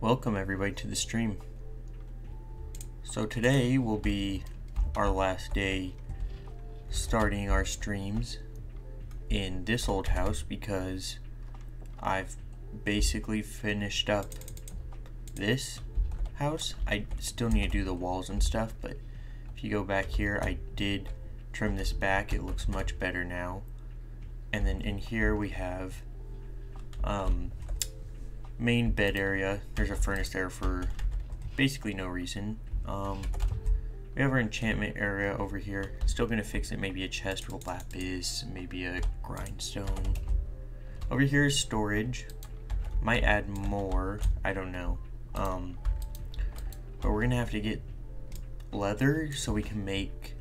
Welcome everybody to the stream. So today will be our last day starting our streams in this old house because I've basically finished up this house. I still need to do the walls and stuff, but if you go back here, I did trim this back. It looks much better now. And then in here we have main bed area. There's a furnace there for basically no reason. We have our enchantment area over here. Still gonna fix it, maybe a chest with lapis, maybe a grindstone. Over here is storage. Might add more, I don't know. But we're gonna have to get leather so we can make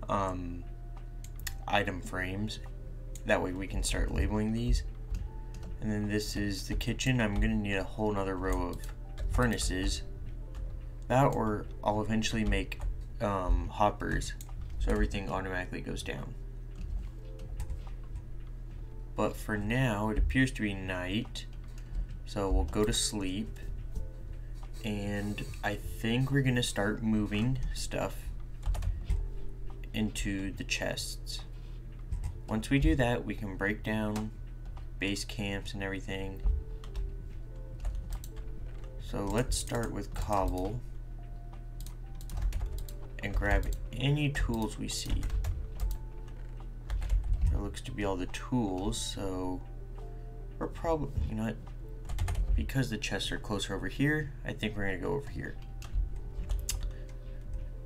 item frames. That way we can start labeling these. And then this is the kitchen. I'm gonna need a whole nother row of furnaces. That, or I'll eventually make hoppers, so everything automatically goes down. But for now, it appears to be night, so we'll go to sleep. And I think we're gonna start moving stuff into the chests. Once we do that, we can break down base camps and everything. So let's start with cobble and grab any tools we see. There looks to be all the tools, so we're probably, you know what, because the chests are closer over here, I think we're gonna go over here.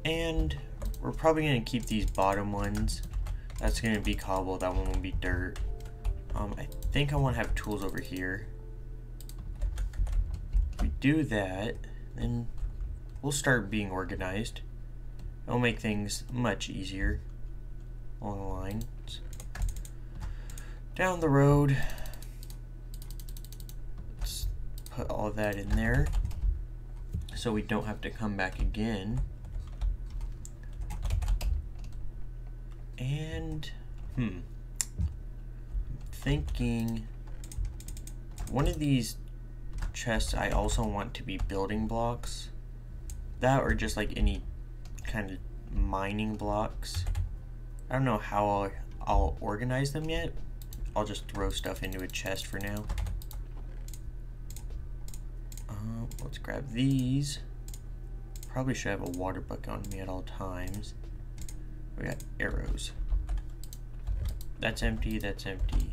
And we're probably gonna keep these bottom ones. That's gonna be cobble, that one will be dirt. I think I want to have tools over here. If we do that, then we'll start being organized. It'll make things much easier along the lines. Down the road, let's put all that in there so we don't have to come back again. And thinking one of these chests I also want to be building blocks. That, or just like any kind of mining blocks. I don't know how I'll organize them yet. I'll just throw stuff into a chest for now. Let's grab these. Probably should have a water bucket on me at all times. We got arrows. That's empty, that's empty.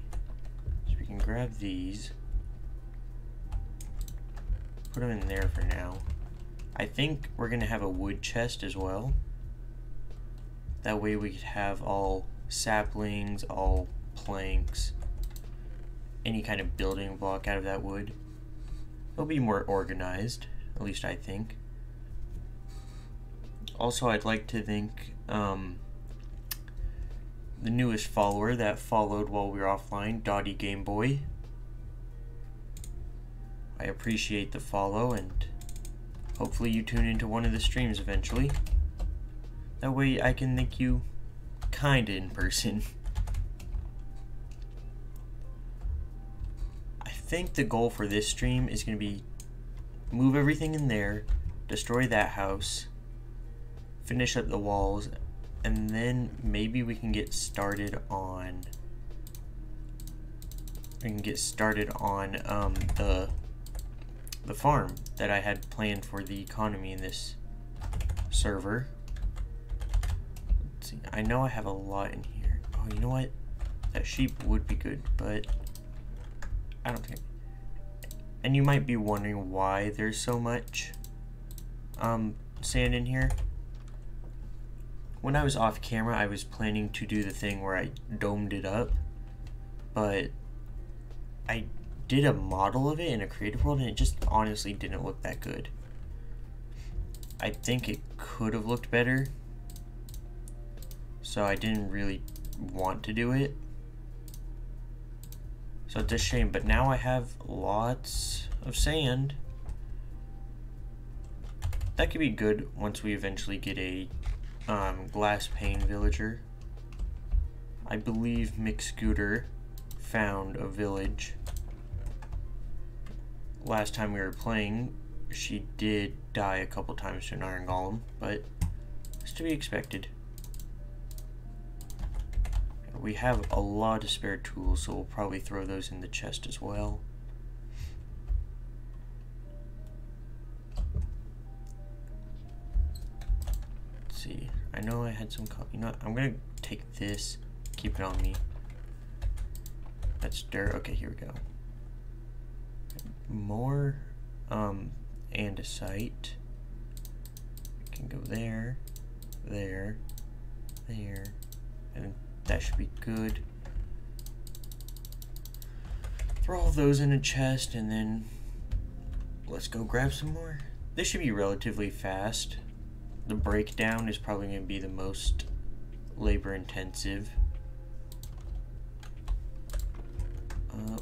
So we can grab these. Put them in there for now. I think we're gonna have a wood chest as well. That way we could have all saplings, all planks, any kind of building block out of that wood. It'll be more organized, at least I think. Also, I'd like to thank the newest follower that followed while we were offline, Dotty Game Boy. I appreciate the follow, and hopefully you tune into one of the streams eventually. That way I can thank you kinda in person. I think the goal for this stream is going to be move everything in there, destroy that house, finish up the walls, and then maybe we can get started on the farm that I had planned for the economy in this server. Let's see. I know I have a lot in here. Oh, you know what? That sheep would be good, but I don't think. And you might be wondering why there's so much sand in here. When I was off camera, I was planning to do the thing where I domed it up, but I did a model of it in a creative world and it just honestly didn't look that good. I think it could have looked better, so I didn't really want to do it. So it's a shame, but now I have lots of sand. That could be good once we eventually get a glass pane villager. I believe Mick Scooter found a village last time we were playing, she did die a couple times to an iron golem, but it's to be expected. We have a lot of spare tools, so we'll probably throw those in the chest as well. Let's see. I know I had some. You know what? I'm gonna take this. Keep it on me. That's dirt. Okay, here we go. More andesite. We can go there, there, there, and that should be good. Throw all those in a chest, and then let's go grab some more. This should be relatively fast. The breakdown is probably going to be the most labor intensive.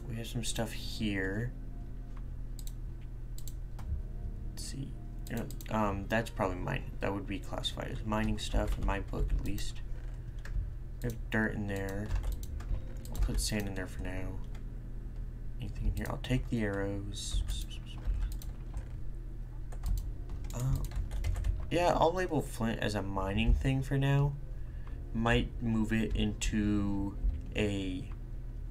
We have some stuff here. Let's see. That's probably mine. That would be classified as mining stuff in my book, at least. We have dirt in there. I'll put sand in there for now. Anything in here? I'll take the arrows. Yeah, I'll label flint as a mining thing for now. Might move it into a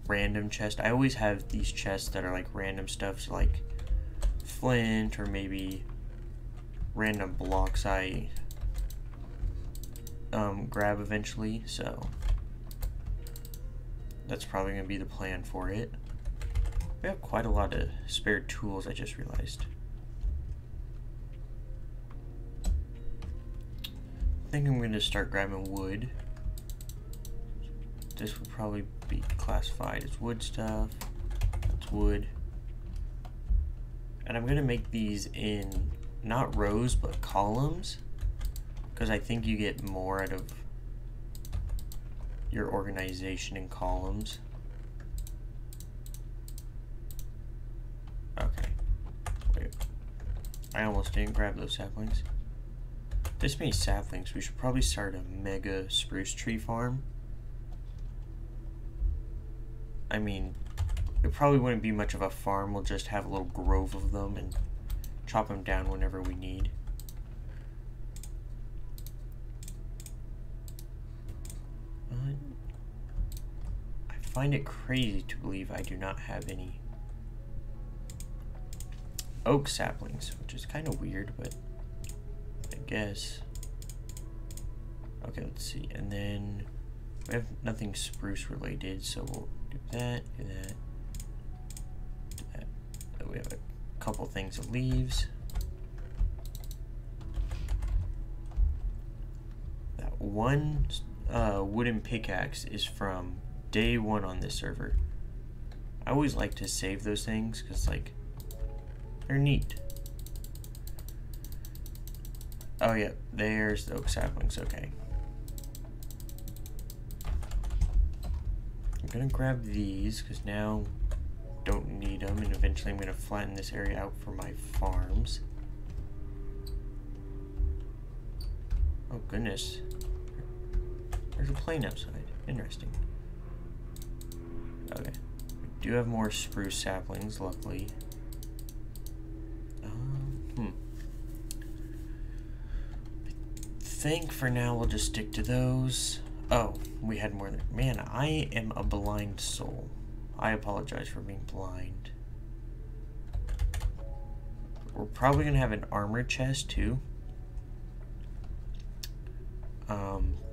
random chest. I always have these chests that are like random stuff, so like flint or maybe random blocks I grab eventually, so that's probably going to be the plan for it. We have quite a lot of spare tools, I just realized. I think I'm going to start grabbing wood. This would probably be classified as wood stuff. That's wood. And I'm going to make these in not rows but columns, because I think you get more out of your organization in columns. Okay. Wait. I almost didn't grab those saplings. This many saplings, we should probably start a mega spruce tree farm. I mean, it probably wouldn't be much of a farm, we'll just have a little grove of them and chop them down whenever we need. I find it crazy to believe I do not have any oak saplings, which is kind of weird, but I guess. Okay, let's see. And then we have nothing spruce related, so we'll do that, do that, do that. We have a couple things of leaves. That one wooden pickaxe is from day one on this server. I always like to save those things because, like, they're neat. Oh yeah, there's the oak saplings, okay. I'm gonna grab these because now don't need them, and eventually I'm gonna flatten this area out for my farms. Oh goodness. There's a plane outside. Interesting. Okay. We do have more spruce saplings, luckily. I think for now we'll just stick to those. Oh, we had more than... Man, I am a blind soul. I apologize for being blind. We're probably going to have an armor chest too.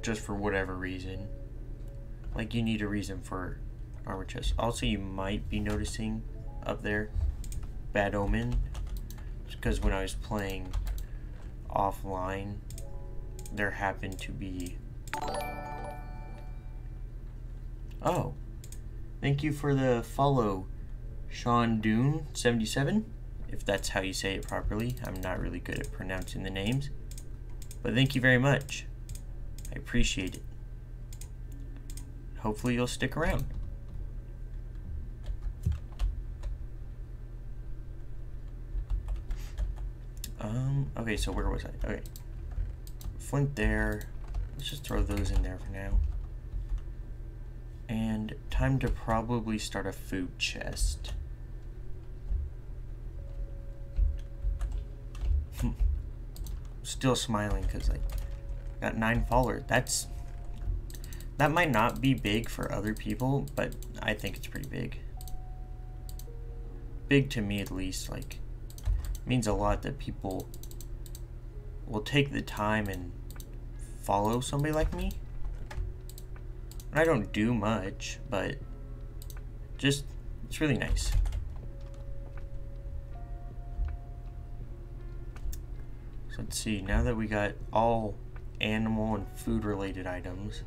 Just for whatever reason. Like, you need a reason for armor chest. Also, you might be noticing up there bad omen. Because when I was playing offline, there happened to be... Oh, thank you for the follow, Sean Dune 77, if that's how you say it properly. I'm not really good at pronouncing the names, but thank you very much. I appreciate it. Hopefully you'll stick around. Okay, so where was I? Okay. Flint there. Let's just throw those in there for now. And time to probably start a food chest. Still smiling because I got 9 followers. That might not be big for other people, but I think it's pretty big. Big to me at least. Like, it means a lot that people will take the time and follow somebody like me. And I don't do much, but just, it's really nice. So let's see, now that we got all animal and food related items,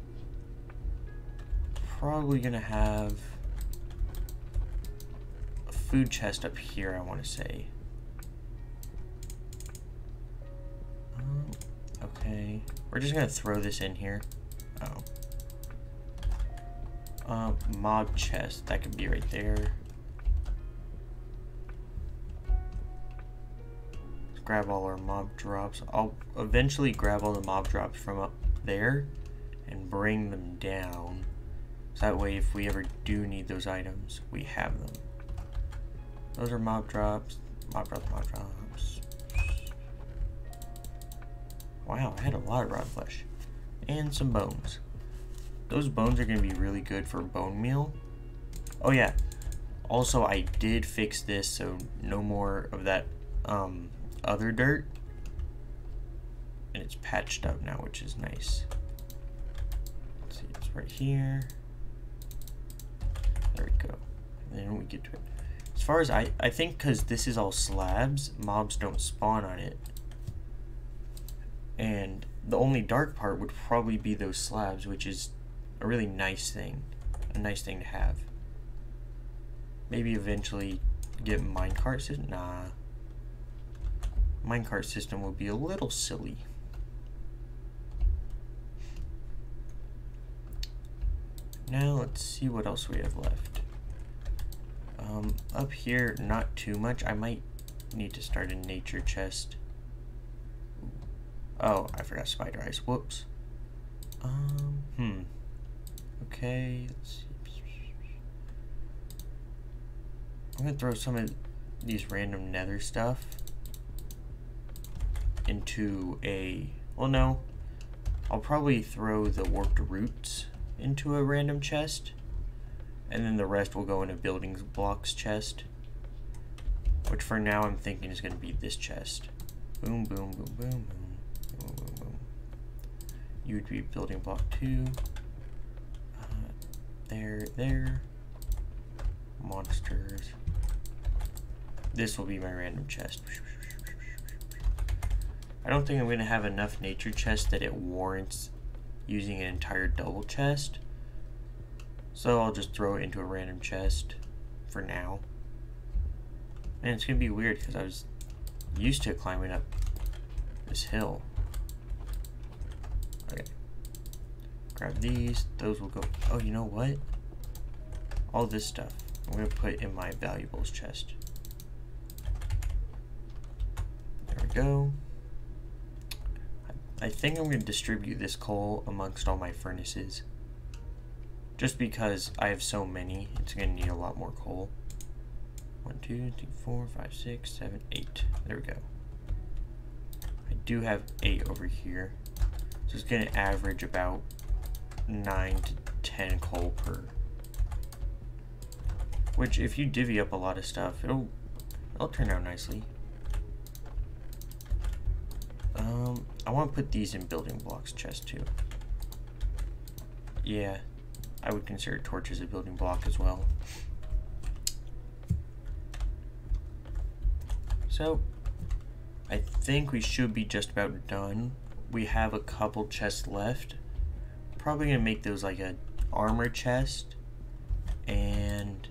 probably gonna have a food chest up here, I want to say. Okay, we're just gonna throw this in here. Mob chest, that could be right there. Let's grab all our mob drops. I'll eventually grab all the mob drops from up there and bring them down. So that way if we ever do need those items, we have them. Those are mob drops. Mob drops. Wow, I had a lot of raw flesh. And some bones. Those bones are going to be really good for bone meal. Oh yeah, also I did fix this so no more of that other dirt. And it's patched up now, which is nice. Let's see, it's right here. There we go. And then we get to it. As far as I think because this is all slabs, mobs don't spawn on it. And the only dark part would probably be those slabs, which is a really nice thing. A nice thing to have. Maybe eventually get minecart system. Nah. Minecart system would be a little silly. Now let's see what else we have left. Up here, not too much. I might need to start a nature chest. Oh, I forgot spider eyes. Whoops. Okay, let's see. I'm gonna throw some of these random nether stuff into a, well no, I'll probably throw the warped roots into a random chest, and then the rest will go in a building blocks chest, which for now I'm thinking is gonna be this chest. Boom, boom, boom, boom, boom. Boom, boom, boom. You would be building block 2. There. Monsters. This will be my random chest. I don't think I'm going to have enough nature chests that it warrants using an entire double chest. So I'll just throw it into a random chest for now. Man, it's going to be weird because I was used to climbing up this hill. Okay. Grab these. Those will go. Oh, you know what? All this stuff I'm going to put in my valuables chest. There we go. I think I'm going to distribute this coal amongst all my furnaces. Just because I have so many, it's going to need a lot more coal. 1, 2, 3, 4, 5, 6, 7, 8. There we go. I do have 8 over here. So it's going to average about 9 to 10 coal per. Which, if you divvy up a lot of stuff, it'll turn out nicely. I want to put these in building blocks chest too. Yeah, I would consider torches a building block as well. So, I think we should be just about done. We have a couple chests left. Probably gonna make those like a armor chest and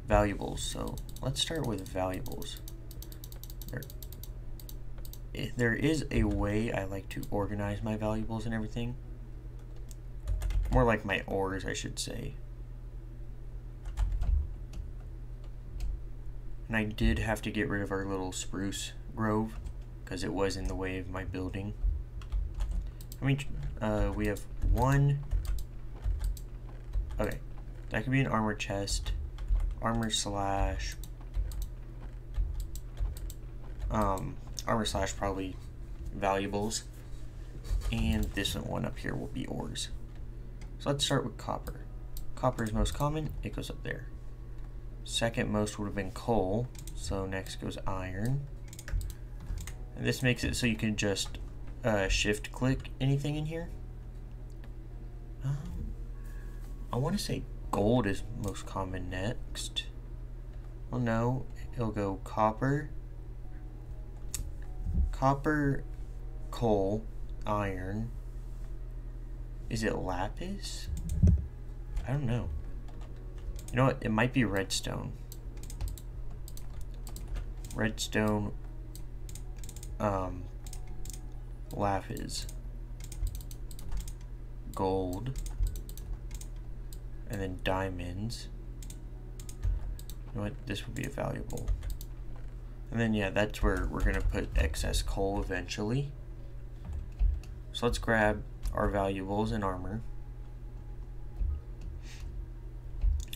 valuables. So let's start with valuables. There is a way I like to organize my valuables and everything. More like my ores, I should say. And I did have to get rid of our little spruce grove because it was in the way of my building. I mean, we have 1. Okay, that could be an armor chest, armor slash armor slash probably valuables, and this one up here will be ores. So let's start with copper. Copper is most common, it goes up there. Second most would have been coal, so next goes iron. And this makes it so you can just shift click anything in here. I want to say gold is most common next. Well, no, it'll go copper, coal, iron. Is it lapis? I don't know. You know what? It might be redstone. Redstone, lapis, gold, and then diamonds. You know what? This would be a valuable. And then, yeah, that's where we're going to put excess coal eventually. So let's grab our valuables and armor.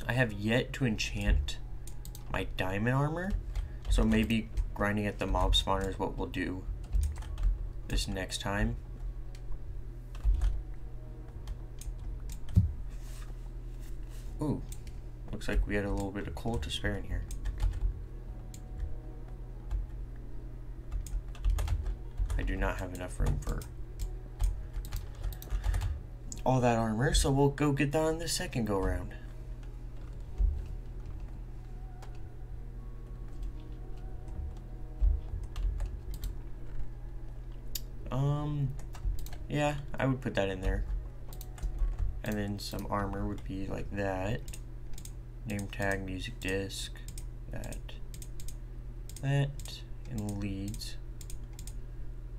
I have yet to enchant my diamond armor, so maybe grinding at the mob spawner is what we'll do this next time. Ooh, looks like we had a little bit of coal to spare in here. I do not have enough room for all that armor, so we'll go get that on the second go round. Yeah, I would put that in there. And then some armor would be like that. Name tag, music disc, that, and leads.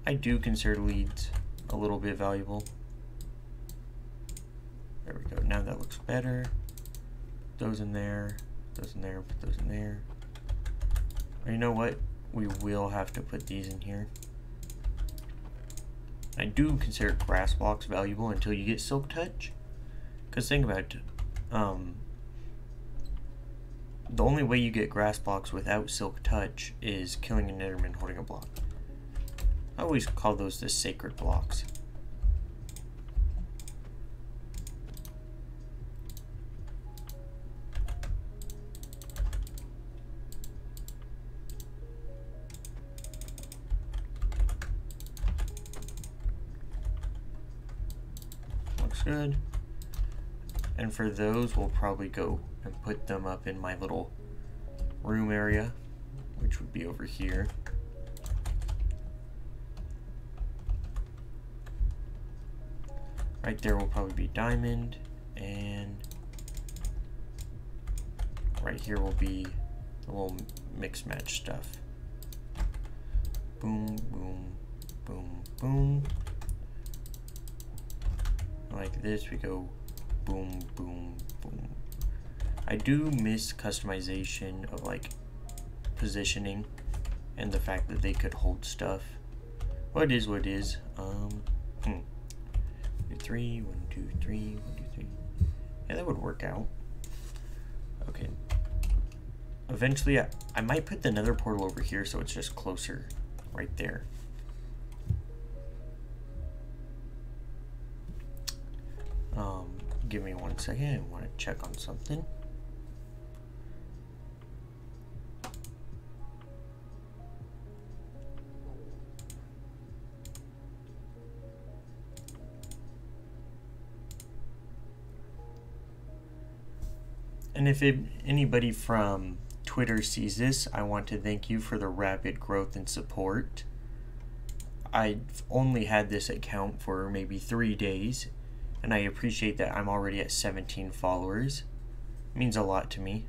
I do consider leads a little bit valuable. There we go. Now that looks better. Those in there, put those in there. Or you know what? We will have to put these in here. I do consider grass blocks valuable until you get silk touch. Because think about it. The only way you get grass blocks without silk touch is killing an enderman holding a block. I always call those the sacred blocks. Looks good. And for those, we'll probably go and put them up in my little room area, which would be over here. Right there will probably be diamond, and right here will be the little mix match stuff. Boom, boom, boom, boom. Like this, we go boom, boom, boom. I do miss customization of like positioning and the fact that they could hold stuff. Well, it is what it is. 1, 2, 3, 1, 2, 3, 1, 2, 3. Yeah, that would work out. Okay. Eventually, I might put the nether portal over here so it's just closer right there. Give me 1 second. I want to check on something. And if anybody from Twitter sees this, I want to thank you for the rapid growth and support. I've only had this account for maybe 3 days, and I appreciate that I'm already at 17 followers. It means a lot to me.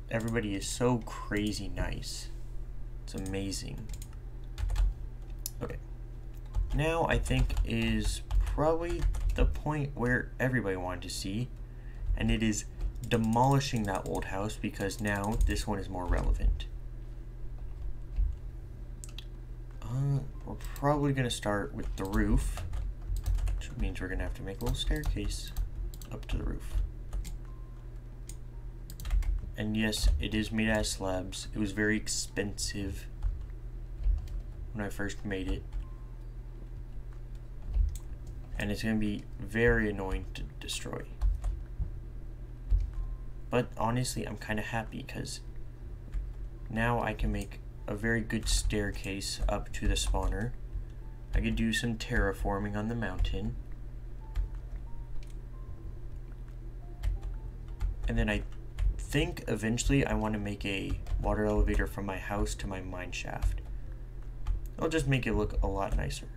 Everybody is so crazy nice. It's amazing. Okay. Now I think is probably the point where everybody wanted to see, and it is demolishing that old house because now this one is more relevant. We're probably going to start with the roof, which means we're going to have to make a little staircase up to the roof. And yes, it is made out of slabs. It was very expensive when I first made it. And it's going to be very annoying to destroy. But honestly, I'm kind of happy because now I can make a very good staircase up to the spawner. I could do some terraforming on the mountain. And then I think eventually I want to make a water elevator from my house to my mine shaft. It'll just make it look a lot nicer.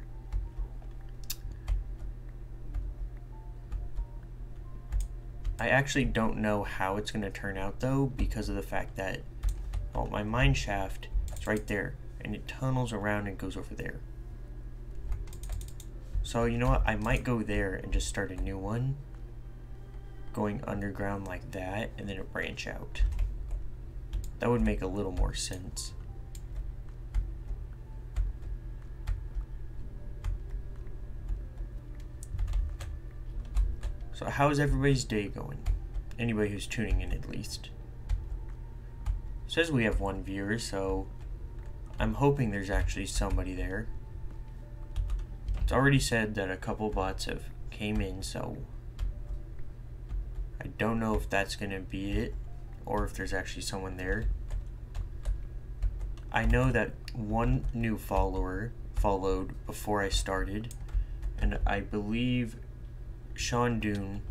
I actually don't know how it's going to turn out though, because of the fact that, well, my mine shaft is right there and it tunnels around and goes over there. So you know what, I might go there and just start a new one going underground like that, and then branch out. That would make a little more sense. So how's everybody's day going? Anybody who's tuning in, at least. It says we have 1 viewer, so I'm hoping there's actually somebody there. It's already said that a couple bots have came in, so I don't know if that's gonna be it or if there's actually someone there. I know that one new follower followed before I started, and I believe Sean Doon,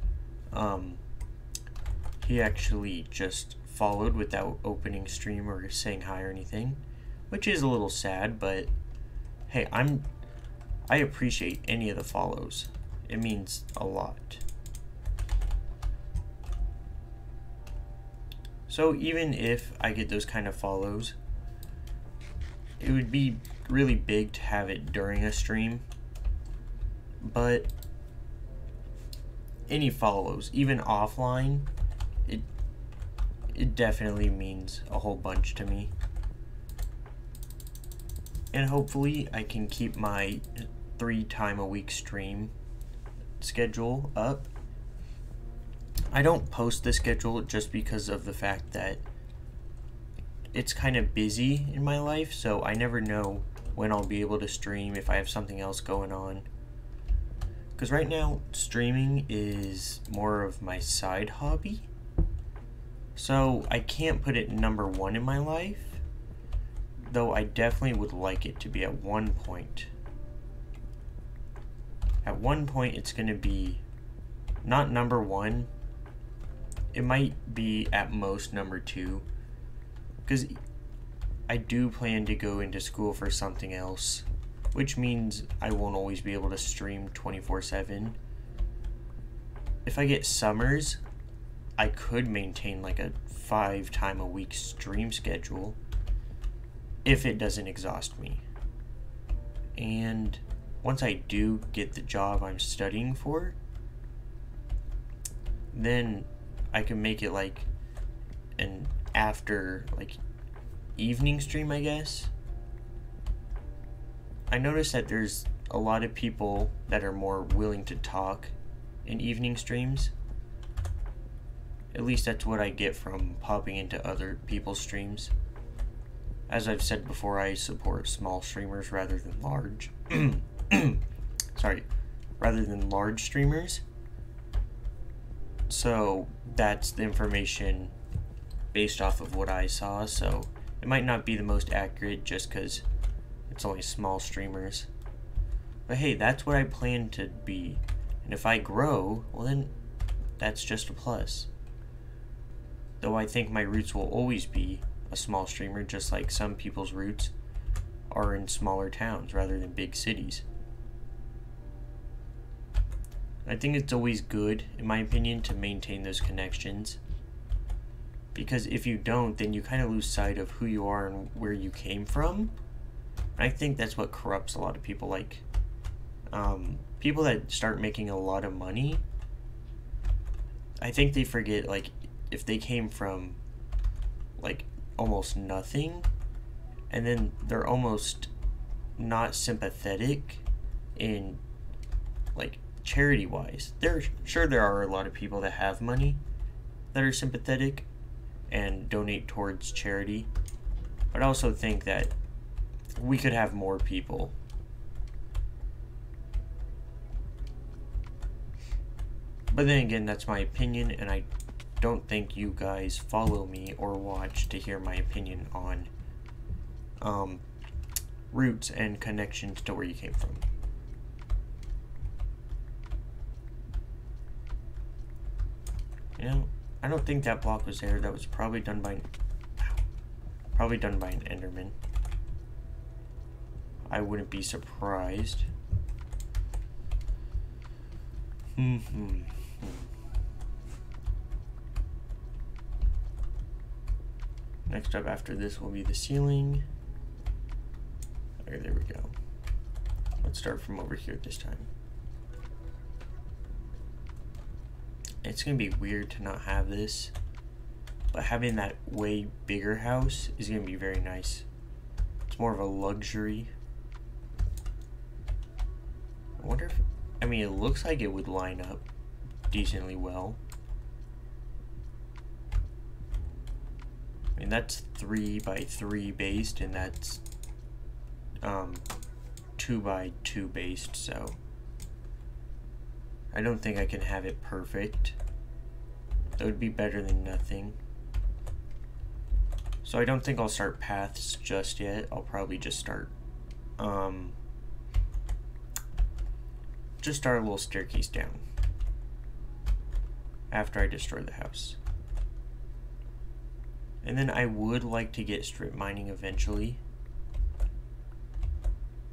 he actually just followed without opening stream or saying hi or anything, which is a little sad, but hey, I appreciate any of the follows. It means a lot. So even if I get those kind of follows, it would be really big to have it during a stream, but any follows, even offline, it definitely means a whole bunch to me. And hopefully I can keep my 3 time a week stream schedule up. I don't post the schedule just because of the fact that it's kind of busy in my life, so I never know when I'll be able to stream if I have something else going on. Because right now, streaming is more of my side hobby. So I can't put it number 1 in my life, though I definitely would like it to be at one point. At one point, it's going to be not number 1. It might be at most number 2. Because I do plan to go into school for something else, which means I won't always be able to stream 24/7. If I get summers, I could maintain like a 5 time a week stream schedule if it doesn't exhaust me. And once I do get the job I'm studying for, then I can make it like an after like evening stream, I guess. I noticed that there's a lot of people that are more willing to talk in evening streams. At least that's what I get from popping into other people's streams. As I've said before, I support small streamers rather than large. Sorry, rather than large streamers. So that's the information based off of what I saw, so it might not be the most accurate just because it's only small streamers. But hey, that's what I plan to be. And if I grow, well then that's just a plus. Though I think my roots will always be a small streamer, just like some people's roots are in smaller towns rather than big cities. I think it's always good, in my opinion, to maintain those connections. Because if you don't, then you kind of lose sight of who you are and where you came from. I think that's what corrupts a lot of people. Like, people that start making a lot of money, I think they forget, like, if they came from, like, almost nothing, and then they're almost not sympathetic in, like, charity-wise. There are a lot of people that have money that are sympathetic, and donate towards charity. But I also think that we could have more people. But then again, that's my opinion, and I don't think you guys follow me or watch to hear my opinion on roots and connections to where you came from. You know, I don't think that block was there. That was probably done by an Enderman. I wouldn't be surprised. Next up after this will be the ceiling. Okay, there we go. Let's start from over here this time. It's gonna be weird to not have this, but having that way bigger house is gonna be very nice. It's more of a luxury. I wonder if, I mean, it looks like it would line up decently well. I mean, that's 3 by 3 based, and that's 2 by 2 based, so I don't think I can have it perfect. That would be better than nothing. So I don't think I'll start paths just yet. I'll probably just start a little staircase down after I destroy the house. And then I would like to get strip mining eventually.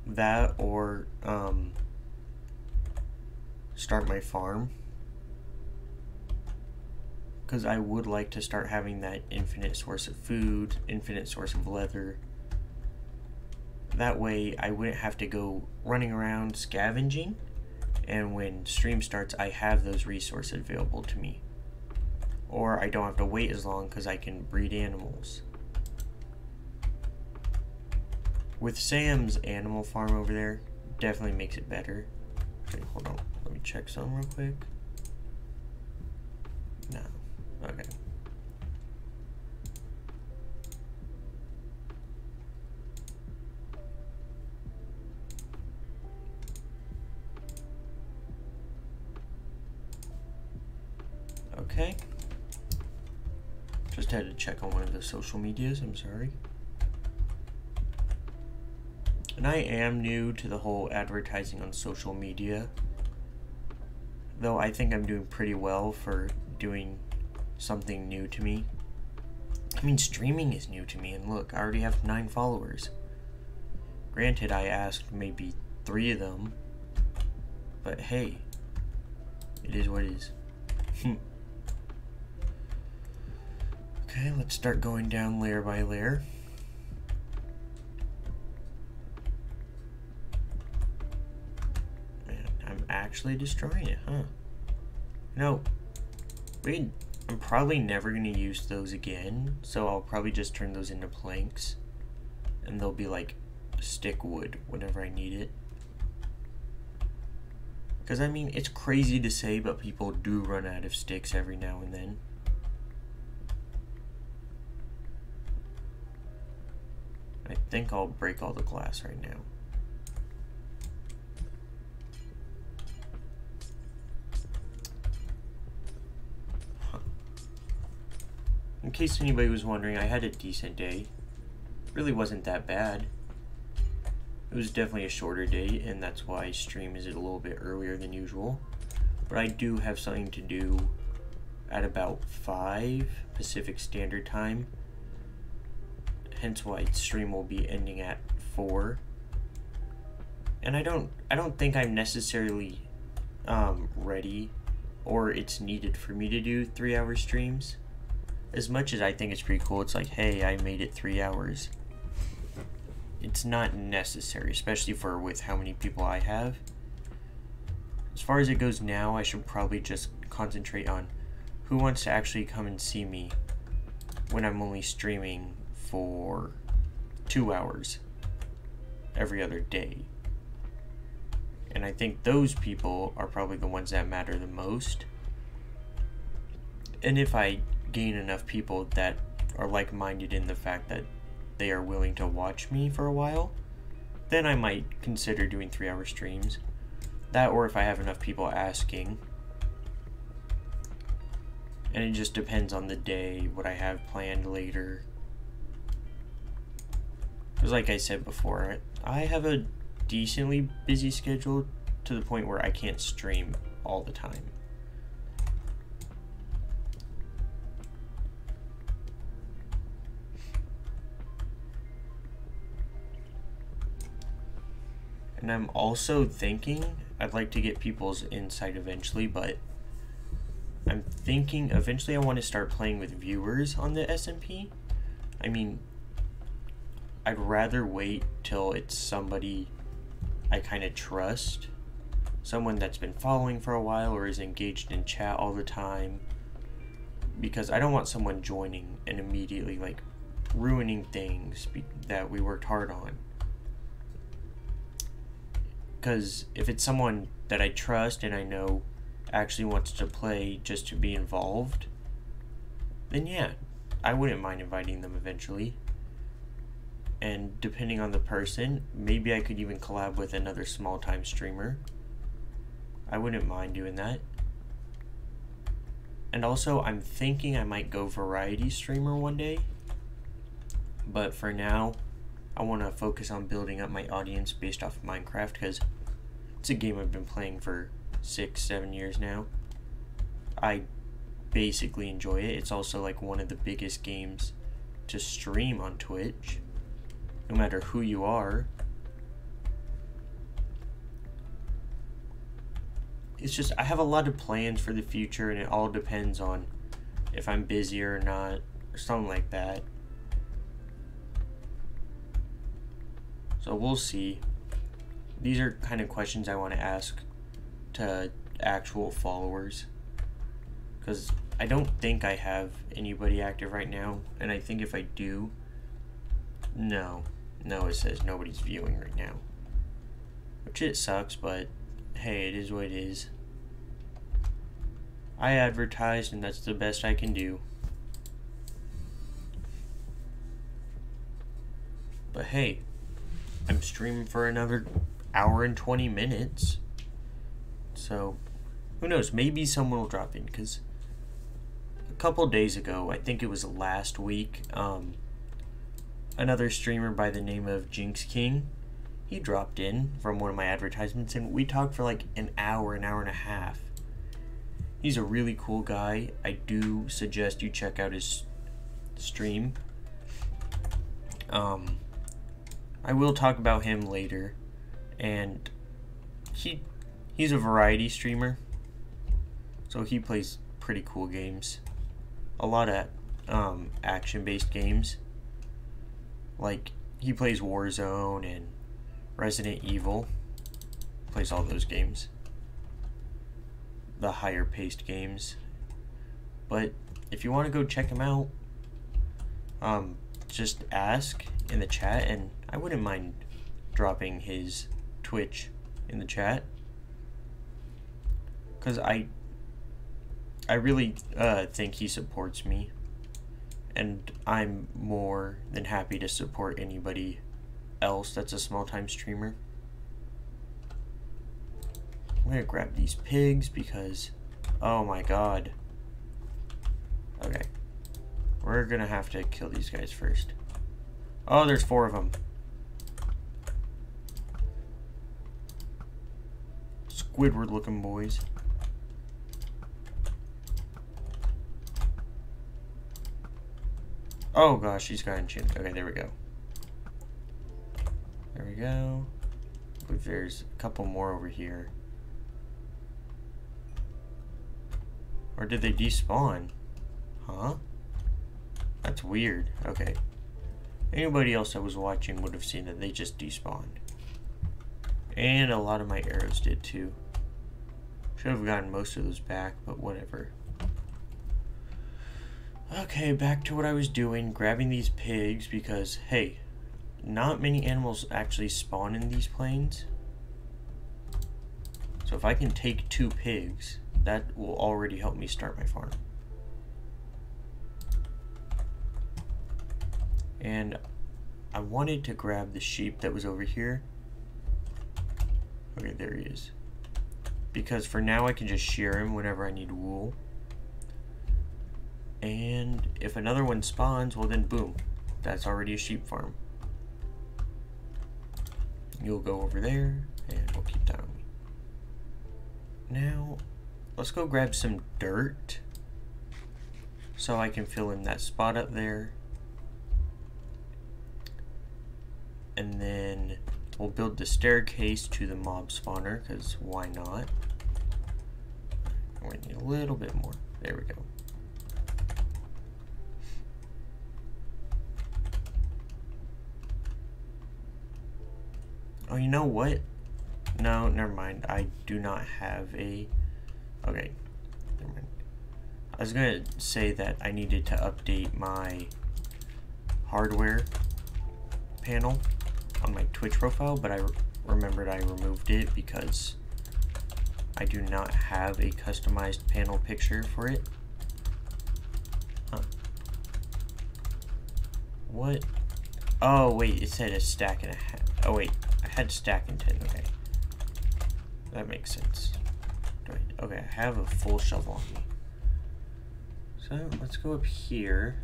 That or start my farm, because I would like to start having that infinite source of food, infinite source of leather. That way I wouldn't have to go running around scavenging, and when stream starts I have those resources available to me, or I don't have to wait as long because I can breed animals. With Sam's animal farm over there, definitely makes it better. Okay, hold on. Let me check some real quick. No. Okay. Okay. Just had to check on one of the social medias, I'm sorry. And I am new to the whole advertising on social media, though I think I'm doing pretty well for doing something new to me. I mean, streaming is new to me, and look, I already have 9 followers. Granted, I asked maybe 3 of them, but hey, it is what it is. Okay, let's start going down layer by layer. Actually destroying it, huh? No, I'm probably never going to use those again, so I'll probably just turn those into planks, and they'll be like stick wood whenever I need it. Because I mean, it's crazy to say, but people do run out of sticks every now and then. I think I'll break all the glass right now. In case anybody was wondering, I had a decent day. Really wasn't that bad. It was definitely a shorter day, and that's why stream is a little bit earlier than usual. But I do have something to do at about 5 Pacific Standard Time. Hence why stream will be ending at 4. And I don't think I'm necessarily ready, or it's needed for me to do 3-hour streams. As much as I think it's pretty cool, it's like, hey, I made it 3 hours. It's not necessary, especially with how many people I have. As far as it goes now, I should probably just concentrate on who wants to actually come and see me when I'm only streaming for 2 hours every other day. And I think those people are probably the ones that matter the most. And if I gain enough people that are like-minded in the fact that they are willing to watch me for a while, then I might consider doing 3-hour streams. That, or if I have enough people asking. And it just depends on the day, what I have planned later. Because like I said before, I have a decently busy schedule to the point where I can't stream all the time. And I'm also thinking I'd like to get people's insight eventually, but I'm thinking eventually I want to start playing with viewers on the SMP. I mean, I'd rather wait till it's somebody I kind of trust, someone that's been following for a while or is engaged in chat all the time, because I don't want someone joining and immediately like ruining things that we worked hard on. Because if it's someone that I trust and I know actually wants to play just to be involved, then yeah, I wouldn't mind inviting them eventually. And depending on the person, maybe I could even collab with another small-time streamer. I wouldn't mind doing that. And also, I'm thinking I might go variety streamer one day. But for now, I want to focus on building up my audience based off of Minecraft, because it's a game I've been playing for 6-7 years now. I basically enjoy it. It's also like one of the biggest games to stream on Twitch, no matter who you are. It's just, I have a lot of plans for the future, and it all depends on if I'm busy or not, or something like that. So we'll see. These are kind of questions I want to ask to actual followers, because I don't think I have anybody active right now, and I think if I do, no, it says nobody's viewing right now, which it sucks, but hey, it is what it is. I advertised, and that's the best I can do. But hey, I'm streaming for another hour and 20 minutes. So, who knows? Maybe someone will drop in, because a couple days ago, I think it was last week, another streamer by the name of Jinx King, he dropped in from one of my advertisements, and we talked for like an hour and a half. He's a really cool guy. I do suggest you check out his stream. I will talk about him later, and he's a variety streamer, so he plays pretty cool games. A lot of action-based games. Like, he plays Warzone and Resident Evil. Plays all those games. The higher-paced games. But if you want to go check him out, just ask in the chat, and I wouldn't mind dropping his Twitch in the chat, because I really think he supports me, and I'm more than happy to support anybody else that's a small-time streamer. I'm gonna grab these pigs because, oh my god. Okay, we're gonna have to kill these guys first. Oh, there's 4 of them. Squidward looking boys. Oh gosh, he's got enchanted. Okay, there we go. There we go. I believe there's a couple more over here. Or did they despawn? Huh? That's weird. Okay. Anybody else that was watching would have seen that they just despawned. And a lot of my arrows did too. Should have gotten most of those back, but whatever. Okay, back to what I was doing, grabbing these pigs, because, hey, not many animals actually spawn in these plains. So if I can take 2 pigs, that will already help me start my farm. And I wanted to grab the sheep that was over here. Okay, there he is. Because for now I can just shear him whenever I need wool. And if another one spawns, well then boom, that's already a sheep farm. You'll go over there, and we'll keep that on me. Now, let's go grab some dirt so I can fill in that spot up there. And then we'll build the staircase to the mob spawner, because why not? We need a little bit more. There we go. Oh, you know what? No, never mind. I do not have a... Okay, never mind. I was gonna say that I needed to update my hardware panel on my Twitch profile, but I remembered I removed it because I do not have a customized panel picture for it. Huh. What? Oh, wait, it said a stack and a half. Oh, wait, I had stack and 10. Okay. That makes sense. Okay, I have a full shovel on me. So, let's go up here.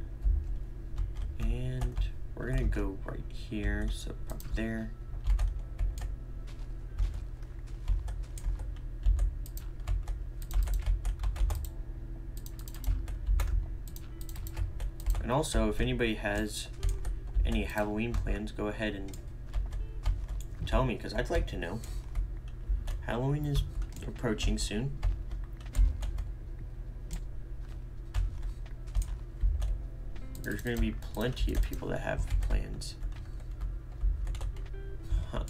And we're gonna go right here, so probably there. And also, if anybody has any Halloween plans, go ahead and tell me, because I'd like to know. Halloween is approaching soon. There's going to be plenty of people that have plans. Huh.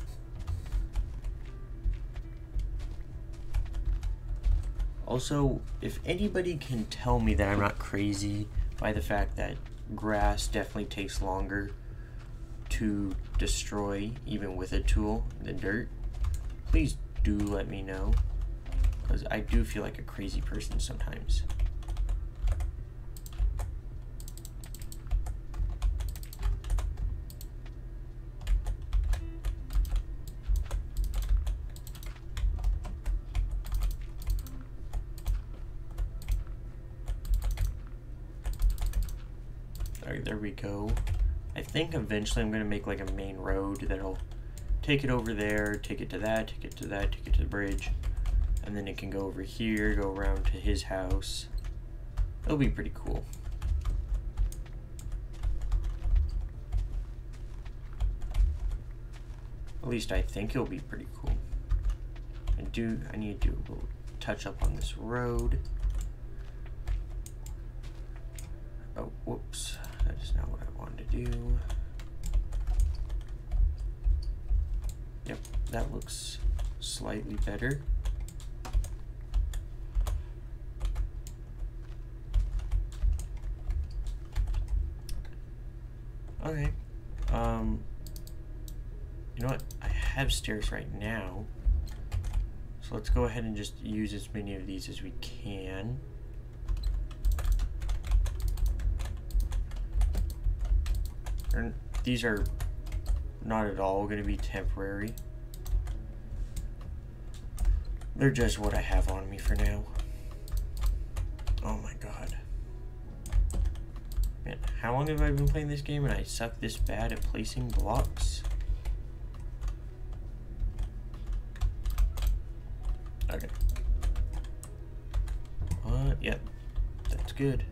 Also, if anybody can tell me that I'm not crazy by the fact that grass definitely takes longer to destroy, even with a tool, than dirt, please do let me know, because I do feel like a crazy person sometimes. Alright, there we go. I think eventually I'm going to make like a main road that'll take it over there, take it to that, take it to that, take it to the bridge, and then it can go over here, go around to his house. It'll be pretty cool. At least I think it'll be pretty cool. I need to do a little touch up on this road. Oh, whoops. That is not what I wanted to do. Yep, that looks slightly better. Okay. You know what? I have stairs right now. So let's go ahead and just use as many of these as we can. These are not at all going to be temporary. They're just what I have on me for now. Oh my god. Man, how long have I been playing this game and I suck this bad at placing blocks? Okay. Yep. That's good.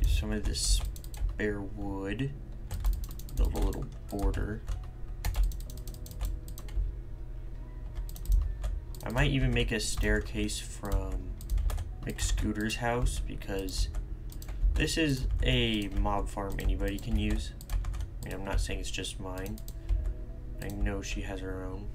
Some of this spare wood, build a little border. I might even make a staircase from McScooter's house, because this is a mob farm anybody can use. I mean, I'm not saying it's just mine. I know she has her own.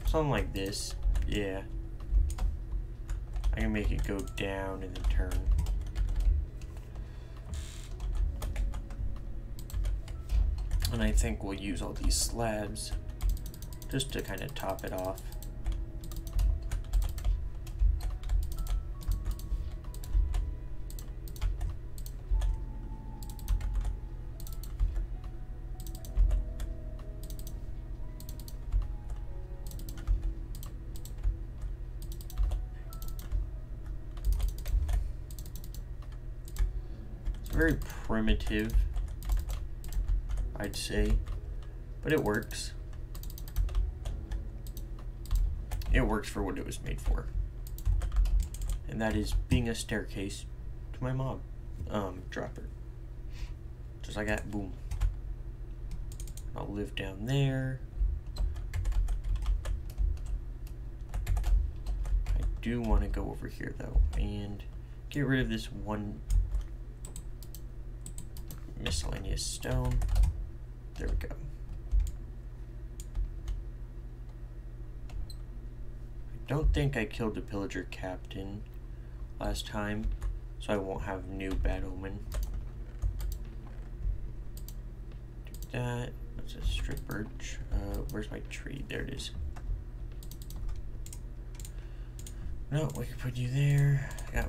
Something like this, yeah. I can make it go down and then turn. And I think we'll use all these slabs just to kind of top it off. Very primitive, I'd say, but it works. It works for what it was made for, and that is being a staircase to my mob dropper. Just like that, boom. I'll live down there. I do want to go over here though and get rid of this one miscellaneous stone. There we go. I don't think I killed the pillager captain last time, so I won't have new bad omen. Do that. That's a strip birch. Where's my tree? There it is. No, we can put you there. Yeah.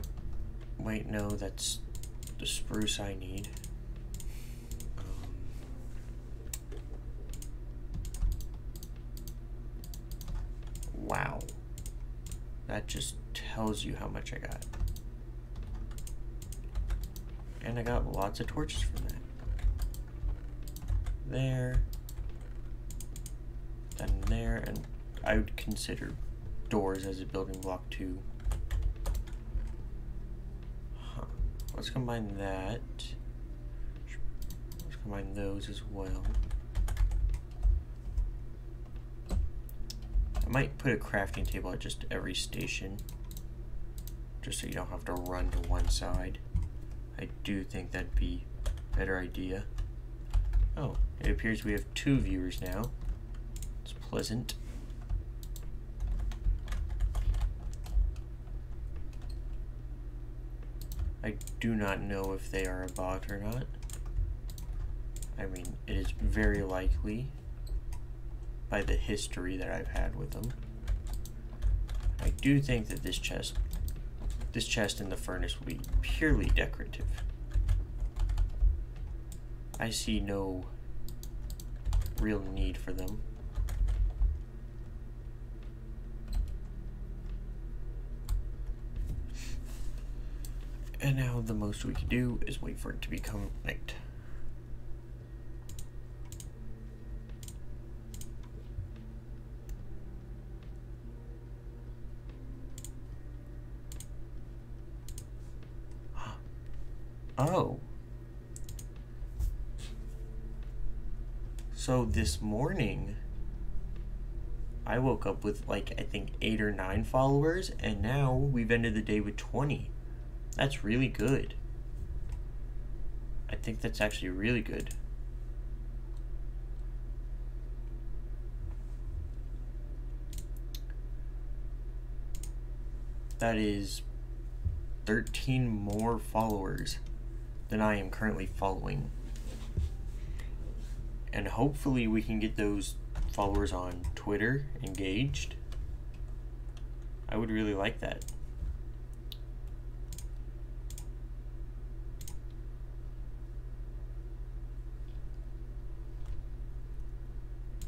Wait, no, that's the spruce I need. Wow, that just tells you how much I got. And I got lots of torches from that. There, then there, and I would consider doors as a building block too. Huh. Let's combine that. Let's combine those as well. I might put a crafting table at just every station, just so you don't have to run to one side. I do think that'd be a better idea. Oh, it appears we have 2 viewers now. It's pleasant. I do not know if they are a bot or not. I mean, it is very likely by the history that I've had with them. I do think that this chest in the furnace will be purely decorative. I see no real need for them. And now the most we can do is wait for it to become night. Oh. So this morning, I woke up with like, I think 8 or 9 followers, and now we've ended the day with 20. That's really good. I think that's actually really good. That is 13 more followers than I am currently following. And hopefully we can get those followers on Twitter engaged. I would really like that.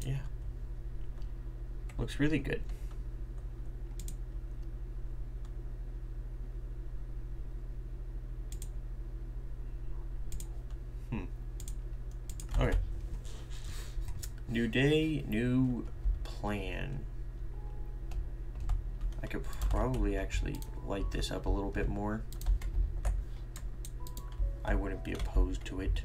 Yeah. Looks really good. Okay. New day, new plan. I could probably actually light this up a little bit more. I wouldn't be opposed to it.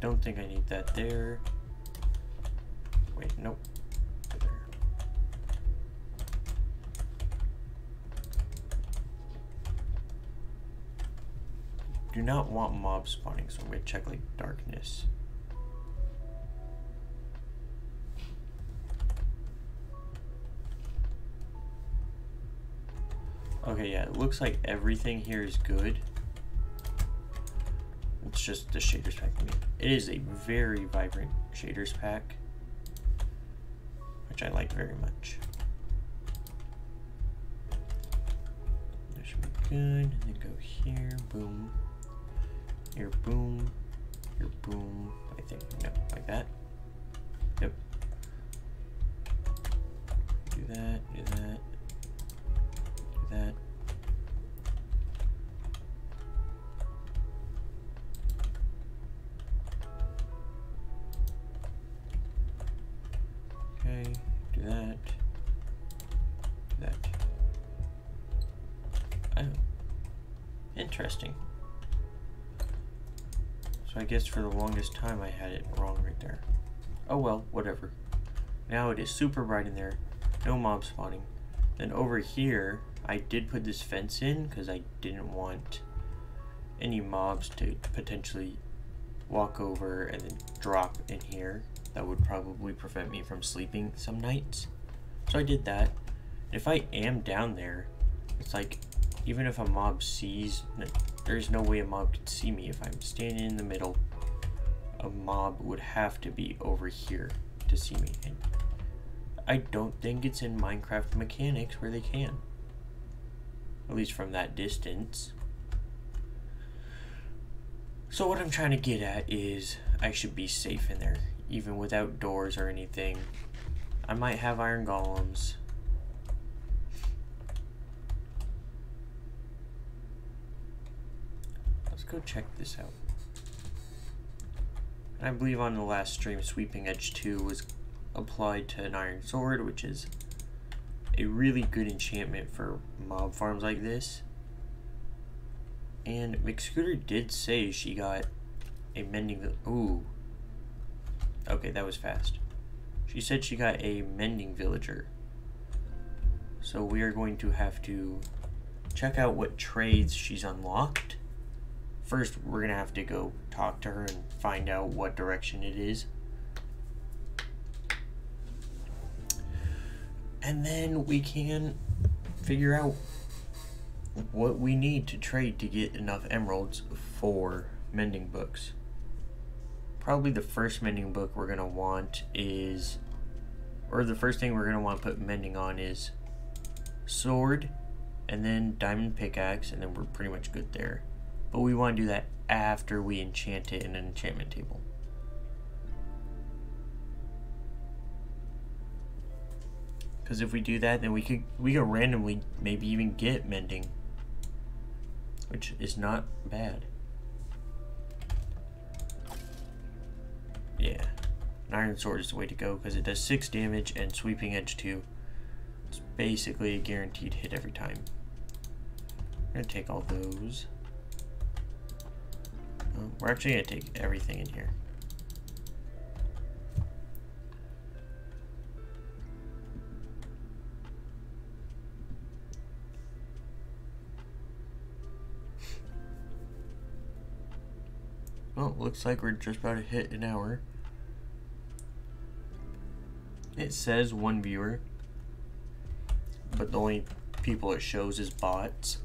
Don't think I need that there. Wait, nope. There. Do not want mob spawning, so I'm going to check like darkness. Okay, yeah, it looks like everything here is good. It's just the shaders pack. It is a very vibrant shaders pack, which I like very much. That should be good. And then go here, boom. Here, boom. Here, boom. I think, no, like that. Yep. Do that, do that. Do that. Okay, do that. Do that. Oh. Interesting. So I guess for the longest time I had it wrong right there. Oh well, whatever. Now it is super bright in there. No mob spawning. Then over here, I did put this fence in because I didn't want any mobs to potentially walk over and then drop in here. That would probably prevent me from sleeping some nights. So I did that. If I am down there, it's like, even if a mob sees, there's no way a mob could see me. If I'm standing in the middle, a mob would have to be over here to see me. And I don't think it's in Minecraft mechanics where they can. At least from that distance. So what I'm trying to get at is I should be safe in there, even without doors or anything. I might have iron golems. Let's go check this out. And I believe on the last stream, Sweeping Edge 2 was applied to an iron sword, which is a really good enchantment for mob farms like this. And McScooter did say she got a mending... Ooh. Okay, that was fast. She said she got a mending villager. So we are going to have to check out what trades she's unlocked. First, we're going to have to go talk to her and find out what direction it is. And then we can figure out what we need to trade to get enough emeralds for mending books. Probably the first mending book we're going to want is, or the first thing we're going to want to put mending on is sword, and then diamond pickaxe, and then we're pretty much good there. But we want to do that after we enchant it in an enchantment table. Because if we do that, then we could randomly maybe even get mending, which is not bad. Yeah, an iron sword is the way to go because it does 6 damage and Sweeping Edge 2. It's basically a guaranteed hit every time. I'm gonna take all those. We're actually gonna take everything in here. Well, looks like we're just about to hit an hour. It says 1 viewer, but the only people it shows is bots,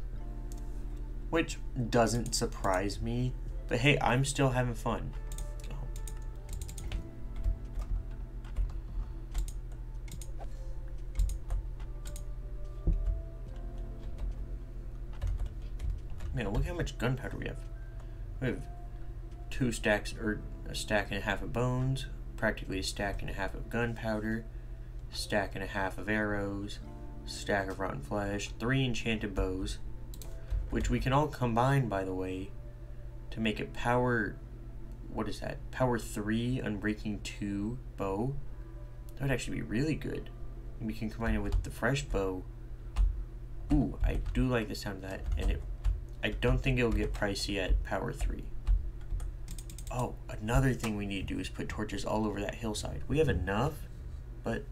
which doesn't surprise me, but hey, I'm still having fun. Man, look how much gunpowder we have. We have 2 stacks, or a stack and a half of bones, practically a stack and a half of gunpowder, stack and a half of arrows, stack of rotten flesh, 3 enchanted bows, which we can all combine, by the way, to make it power, what is that? Power 3 Unbreaking 2 bow. That would actually be really good. And we can combine it with the fresh bow. Ooh, I do like the sound of that, and I don't think it'll get pricey at power 3. Oh, another thing we need to do is put torches all over that hillside. We have enough, but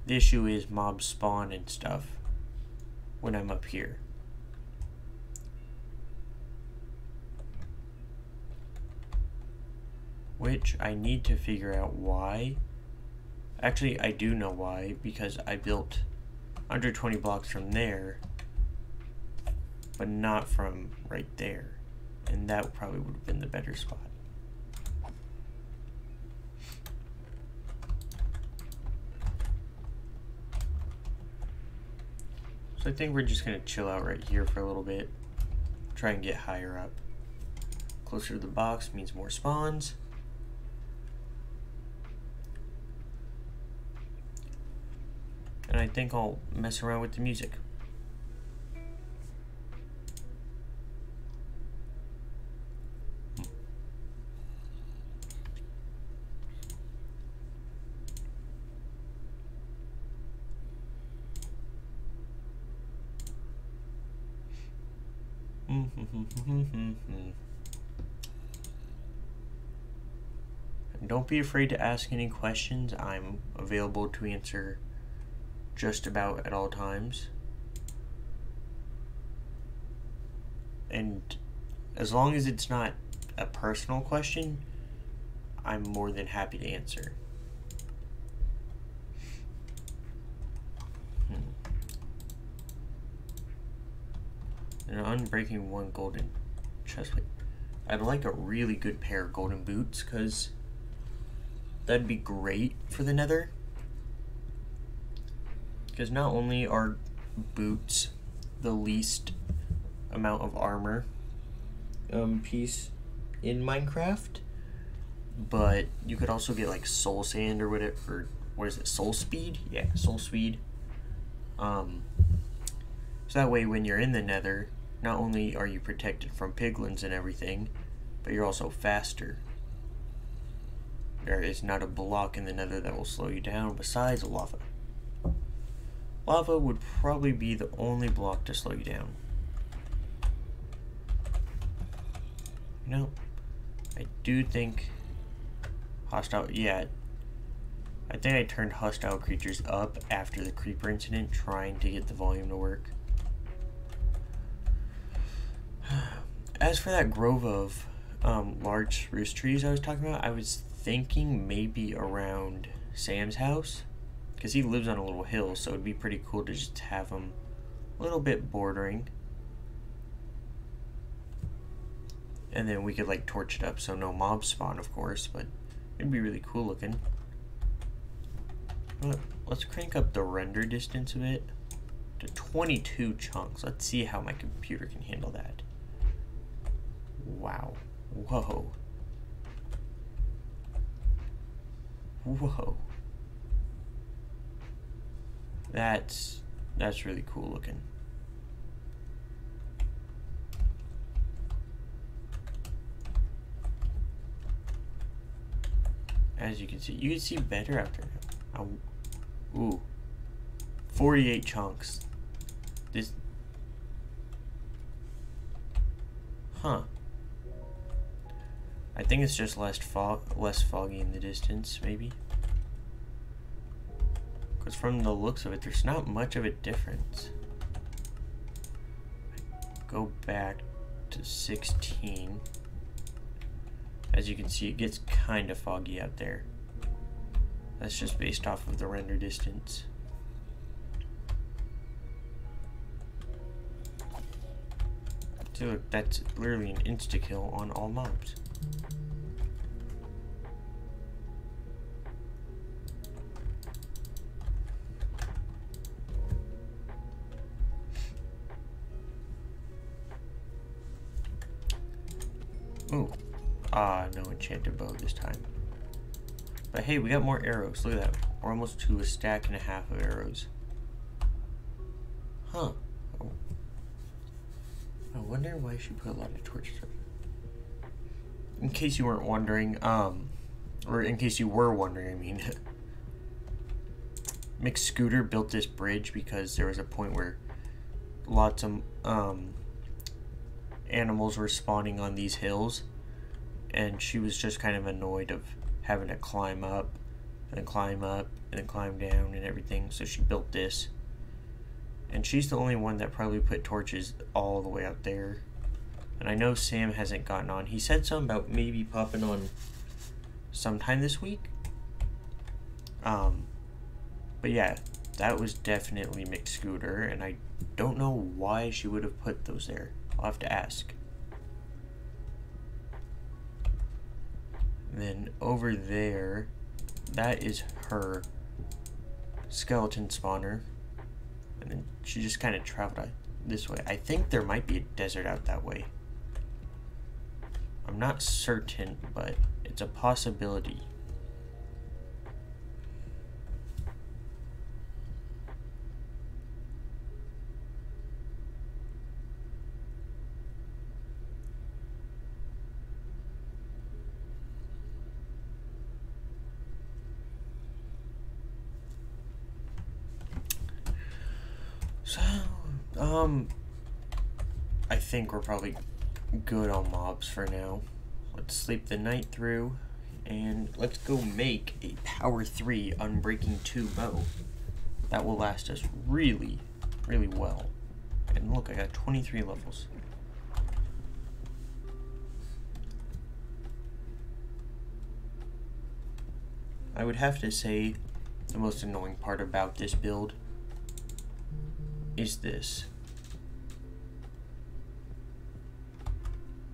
the issue is mobs spawn and stuff when I'm up here. Which I need to figure out why. Actually, I do know why, because I built 120 blocks from there but not from right there. And that probably would have been the better spot. So I think we're just going to chill out right here for a little bit. Try and get higher up. Closer to the box means more spawns. And I think I'll mess around with the music. Don't be afraid to ask any questions. I'm available to answer just about at all times. And as long as it's not a personal question, I'm more than happy to answer. And unbreaking 1 golden chestplate. I'd like a really good pair of golden boots, because that'd be great for the nether. Because not only are boots the least amount of armor piece in Minecraft, but you could also get like soul sand or whatever, or what is it, soul speed? Yeah, soul speed. So that way when you're in the nether, not only are you protected from piglins and everything, but you're also faster. There is not a block in the nether that will slow you down besides lava. Lava would probably be the only block to slow you down. You know, I do think hostile, yeah, I think I turned hostile creatures up after the creeper incident, trying to get the volume to work. As for that grove of large spruce trees I was talking about, I was thinking maybe around Sam's house, because he lives on a little hill, so it'd be pretty cool to just have him a little bit bordering. And then we could like torch it up so no mobs spawn, of course, but it'd be really cool looking. Let's crank up the render distance a bit to 22 chunks. Let's see how my computer can handle that. Wow. Whoa. Whoa. That's really cool looking. As you can see better after. Ooh. 48 chunks. This. Huh. I think it's just less foggy in the distance, maybe. Because from the looks of it, there's not much of a difference. Go back to 16. As you can see, it gets kind of foggy out there. That's just based off of the render distance. So look, that's literally an insta-kill on all mobs. Ooh. No enchanted bow this time. But hey, we got more arrows. Look at that. We're almost to a stack and a half of arrows. Huh. Oh. I wonder why she put a lot of torches up. In case you weren't wondering, or in case you were wondering, I mean, McScooter built this bridge because there was a point where lots of animals were spawning on these hills, and she was just kind of annoyed of having to climb up and then climb up and then climb down and everything, so she built this. And she's the only one that probably put torches all the way out there. And I know Sam hasn't gotten on. He said something about maybe popping on sometime this week. But yeah, that was definitely McScooter, and I don't know why she would have put those there. I'll have to ask. And then over there, that is her skeleton spawner. And then she just kind of traveled this way. I think there might be a desert out that way. I'm not certain, but it's a possibility. So, I think we're probably good on mobs for now. Let's sleep the night through, and let's go make a Power 3 Unbreaking 2 bow. That will last us really, really well. And look, I got 23 levels. I would have to say the most annoying part about this build is this.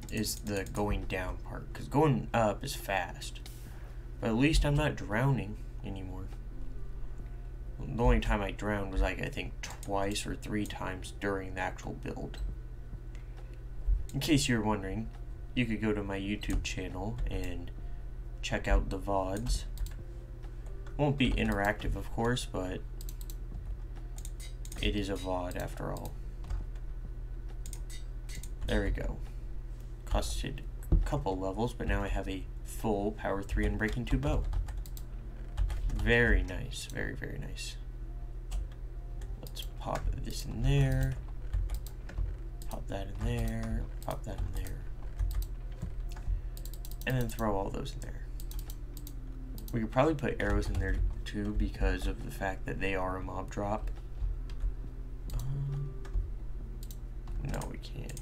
Is the going down part, because going up is fast, but at least I'm not drowning anymore. The only time I drowned was like I think twice or 3 times during the actual build. In case you're wondering, you could go to my YouTube channel and check out the VODs. Won't be interactive, of course, but it is a VOD after all. There we go. Costed a couple levels, but now I have a full Power 3 Unbreaking 2 bow. Very nice. Very, very nice. Let's pop this in there. Pop that in there. Pop that in there. And then throw all those in there. We could probably put arrows in there too because of the fact that they are a mob drop. No, we can't.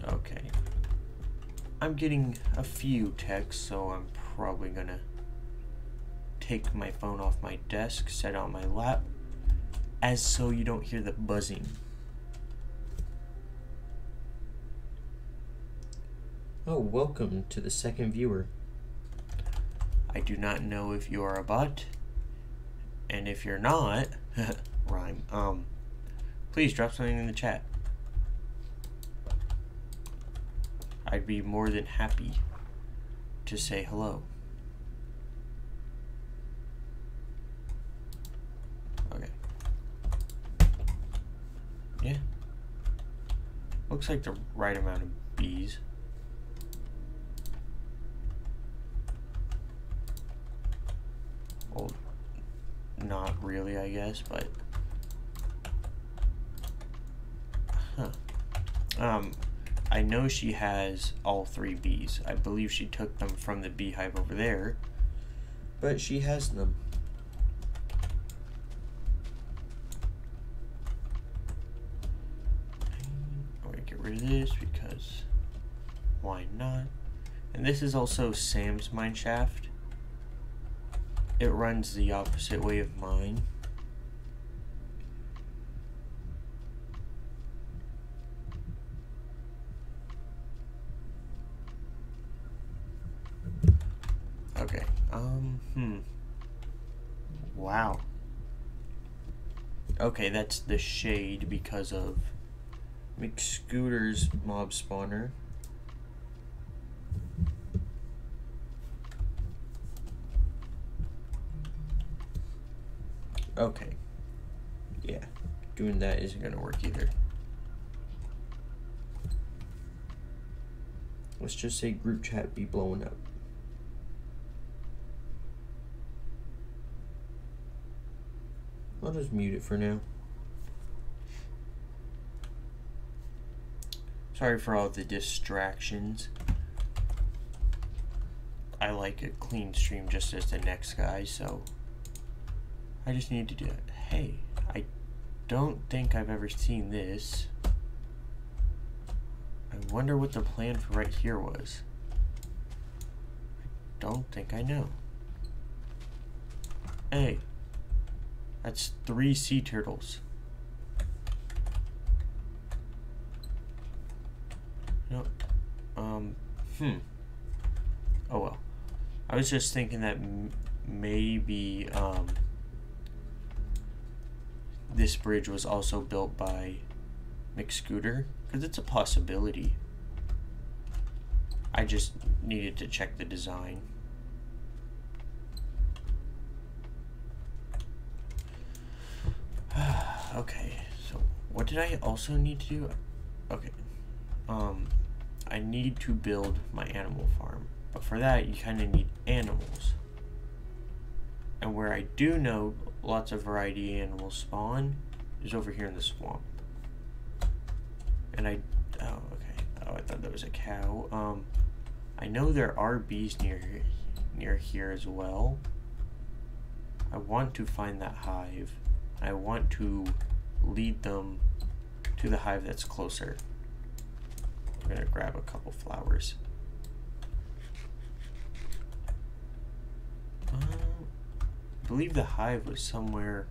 Okay. I'm getting a few texts, so I'm probably gonna take my phone off my desk, set it on my lap, as so you don't hear the buzzing. Oh, welcome to the second viewer. I do not know if you are a bot, and if you're not, rhyme, please drop something in the chat. I'd be more than happy to say hello. Okay. Yeah. Looks like the right amount of bees. Well, not really, I guess, but I know she has all 3 bees. I believe she took them from the beehive over there, but she has them. I'm gonna get rid of this because why not? And this is also Sam's mineshaft. It runs the opposite way of mine. Okay, wow. Okay, that's the shade because of McScooter's mob spawner. Okay. Yeah, doing that isn't gonna work either. Let's just say group chat be blowing up. I'll just mute it for now. Sorry for all the distractions. I like a clean stream just as the next guy, so I just need to do it. Hey, I don't think I've ever seen this. I I wonder what the plan for right here was. I don't think I know. Hey, that's 3 sea turtles. Nope. Oh well. I was just thinking that maybe this bridge was also built by McScooter, because it's a possibility. I just needed to check the design. Okay, so what did I also need to do? Okay, I need to build my animal farm, but for that you kind of need animals. And where I do know lots of variety animals spawn is over here in the swamp. And I thought that was a cow. I know there are bees near here as well. I want to find that hive. I want to lead them to the hive that's closer. I'm gonna grab a couple flowers. I believe the hive was somewhere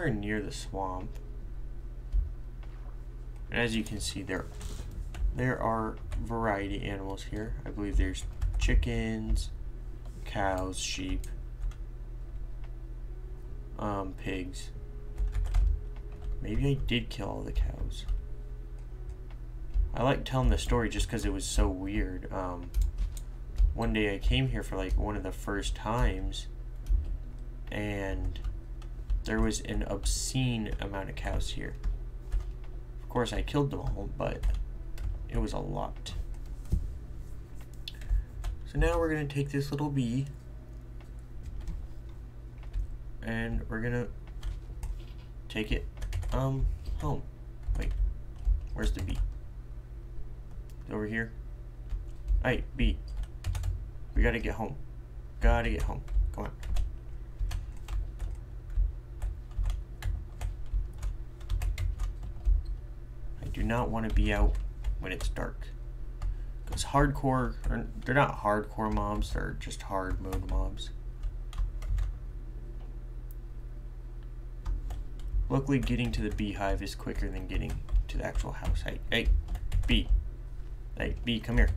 near the swamp. And as you can see, there are variety animals here. I believe there's chickens, cows, sheep, pigs. Maybe I did kill all the cows. I like telling the story just because it was so weird. One day I came here for like one of the first times, and there was an obscene amount of cows here. Of course I killed them all, but it was a lot. So now we're gonna take this little bee and we're gonna take it home. Wait, where's the bee? Over here. Hey, bee. We gotta get home. Gotta get home. Come on. I do not want to be out when it's dark. Because hardcore, they're not hardcore mobs, they're just hard mode mobs. Luckily, getting to the beehive is quicker than getting to the actual house. Hey, bee. Hey, bee, come here.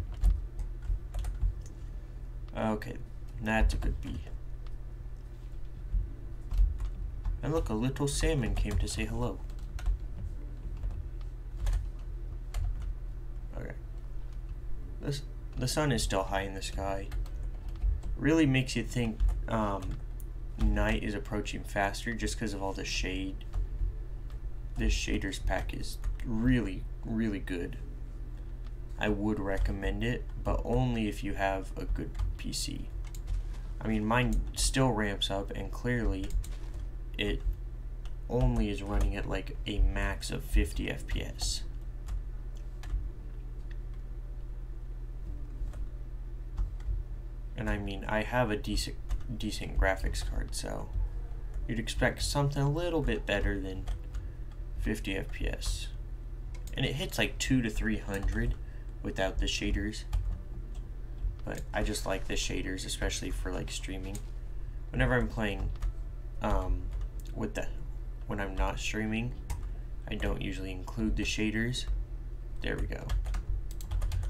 Okay, that's a good bee. And look, a little salmon came to say hello. Okay. The sun is still high in the sky. Really makes you think night is approaching faster just because of all the shade. This shaders pack is really, really good. I would recommend it, but only if you have a good PC. I mean, mine still ramps up, and clearly it only is running at like a max of 50 FPS. And I mean, I have a decent graphics card, so you'd expect something a little bit better than 50 FPS. And it hits like 200 to 300 without the shaders. But I just like the shaders, especially for like streaming. Whenever I'm playing when I'm not streaming, I don't usually include the shaders. There we go.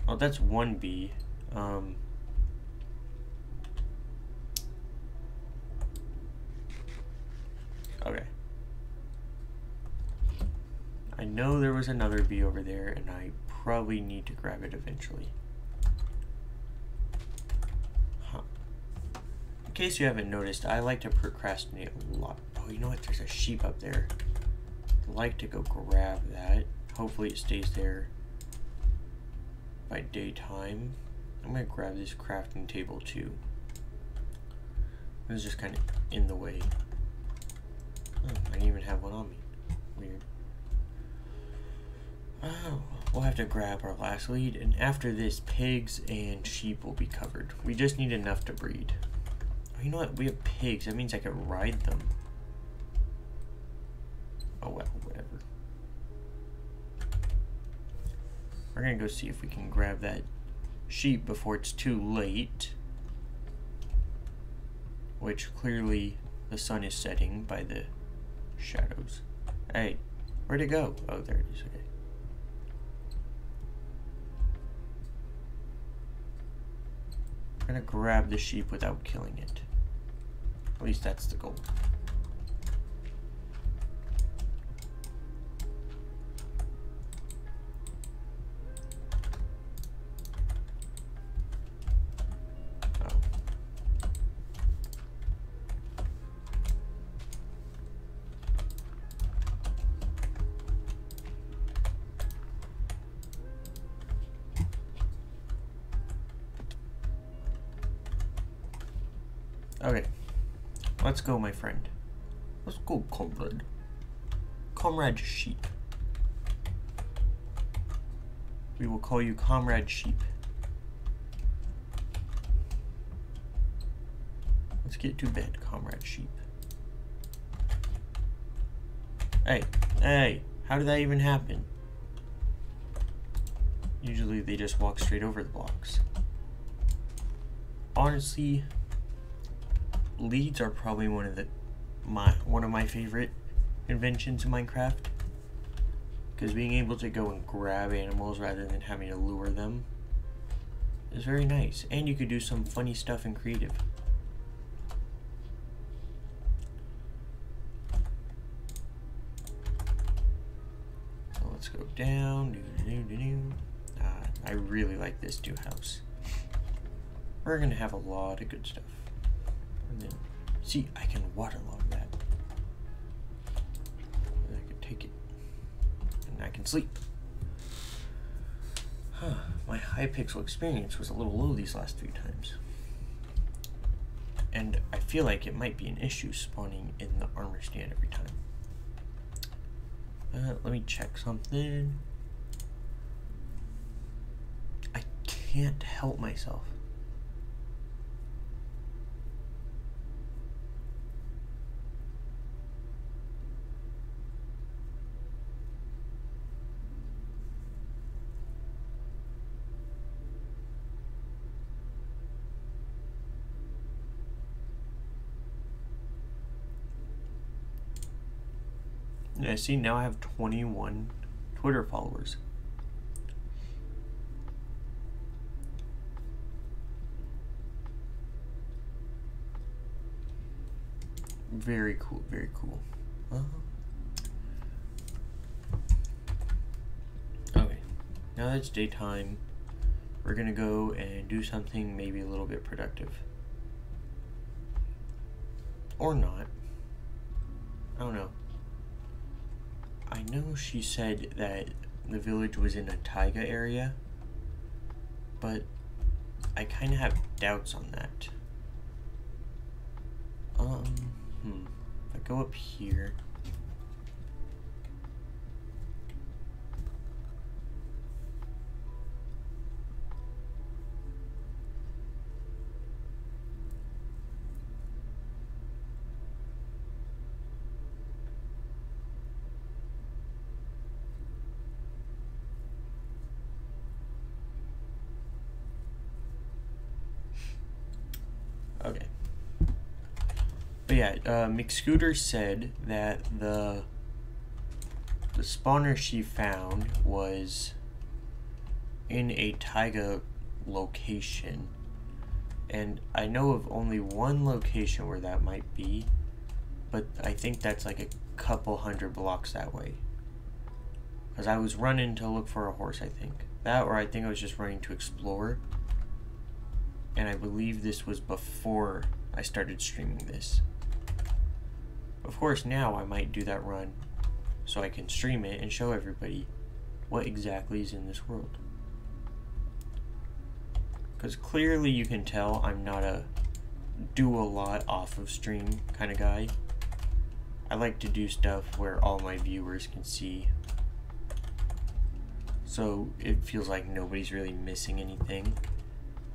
Oh, that's one bee. Okay. I know there was another bee over there, and I probably need to grab it eventually. Huh. In case you haven't noticed, I like to procrastinate a lot. Oh, you know what? There's a sheep up there. I'd like to go grab that. Hopefully it stays there by daytime. I'm gonna grab this crafting table too. It's just kind of in the way. Oh, I didn't even have one on me. Weird. Oh, we'll have to grab our last lead, and after this, pigs and sheep will be covered. We just need enough to breed. Oh, you know what? We have pigs. That means I can ride them. Oh, well, whatever. we're gonna go see if we can grab that sheep before it's too late. Which clearly the sun is setting by the shadows. Hey, where'd it go? Oh, there it is. Okay. I'm gonna grab the sheep without killing it. At least that's the goal. Okay, let's go, my friend. Let's go, comrade. Comrade Sheep. We will call you Comrade Sheep. Let's get to bed, Comrade Sheep. Hey, hey, how did that even happen? Usually they just walk straight over the blocks. Honestly, leads are probably one of my favorite inventions in Minecraft, because being able to go and grab animals rather than having to lure them is very nice, and you could do some funny stuff and creative. So let's go down. I really like this new house. We're gonna have a lot of good stuff. And then, see, I can waterlog that. And I can take it. And I can sleep. Huh, my Hypixel experience was a little low these last few times. And I feel like it might be an issue spawning in the armor stand every time. Let me check something. I can't help myself. I see now I have 21 Twitter followers. Very cool, very cool. Okay, now that it's daytime, we're gonna go and do something maybe a little bit productive. Or not. I don't know. I know she said that the village was in a taiga area, but I kind of have doubts on that. If I go up here, okay. But yeah, McScooter said that the spawner she found was in a taiga location, and I know of only one location where that might be, but I think that's like a couple hundred blocks that way. Because I was running to look for a horse, I think. That, or I think I was just running to explore. And I believe this was before I started streaming this. Of course, now I might do that run so I can stream it and show everybody what exactly is in this world. Because clearly you can tell I'm not a do a lot off of stream kind of guy. I like to do stuff where all my viewers can see, so it feels like nobody's really missing anything.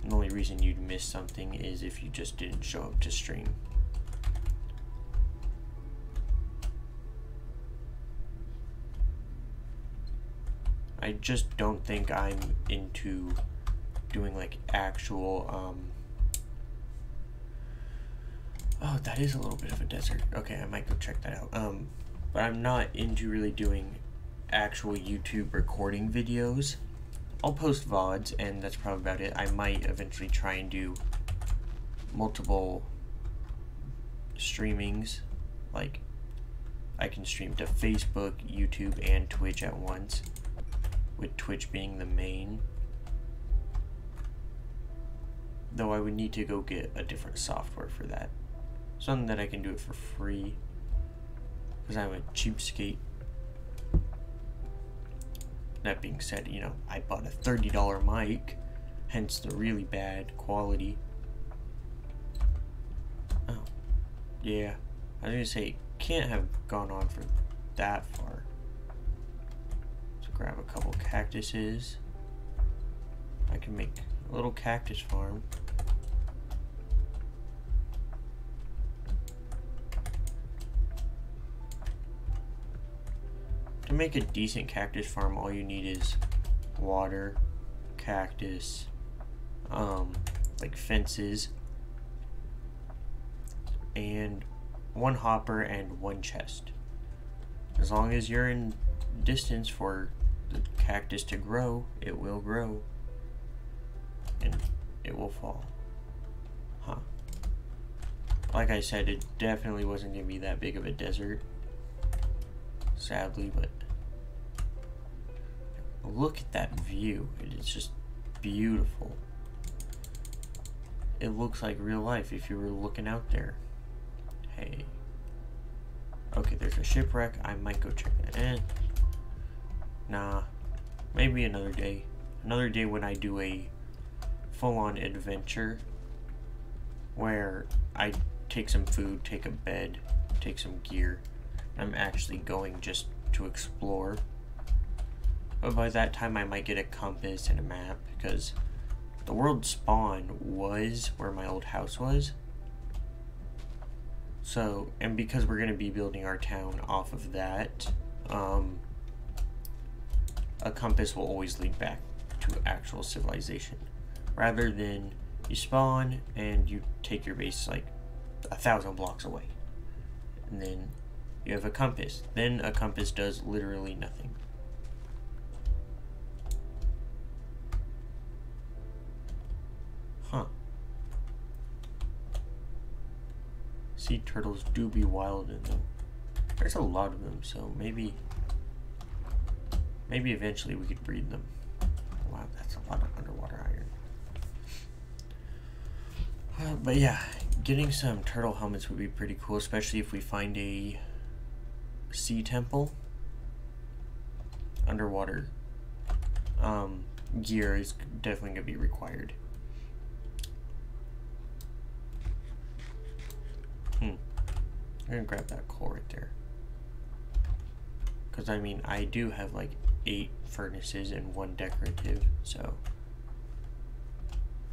The only reason you'd miss something is if you just didn't show up to stream. I just don't think I'm into doing like actual oh, that is a little bit of a desert. Okay, I might go check that out. But I'm not into really doing actual YouTube recording videos. I'll post VODs, and that's probably about it. I might eventually try and do multiple streamings. Like, I can stream to Facebook, YouTube, and Twitch at once, with Twitch being the main. Though I would need to go get a different software for that. Something that I can do it for free, because I'm a cheapskate. That being said, you know, I bought a $30 mic, hence the really bad quality. Oh, yeah, I was gonna say, can't have gone on for that far. Let's grab a couple cactuses. I can make a little cactus farm. To make a decent cactus farm, all you need is water, cactus, like fences, and one hopper and one chest. As long as you're in distance for the cactus to grow, it will grow, and it will fall. Huh. Like I said, it definitely wasn't going to be that big of a desert, sadly, but look at that view. It is just beautiful. It looks like real life if you were looking out there. Hey. Okay, there's a shipwreck. I might go check that. Nah. Maybe another day. Another day when I do a full-on adventure where I take some food, take a bed, take some gear. I'm actually going just to explore. But by that time I might get a compass and a map, because the world spawn was where my old house was. So, and because we're going to be building our town off of that, a compass will always lead back to actual civilization. Rather than you spawn and you take your base like 1,000 blocks away. And then you have a compass. Then a compass does literally nothing. Huh. Sea turtles do be wild in them. There's a lot of them, so maybe eventually we could breed them. Wow, that's a lot of underwater iron. But yeah, getting some turtle helmets would be pretty cool, especially if we find a sea temple. Underwater gear is definitely going to be required. I'm going to grab that coal right there. Because, I mean, I do have like 8 furnaces and 1 decorative, so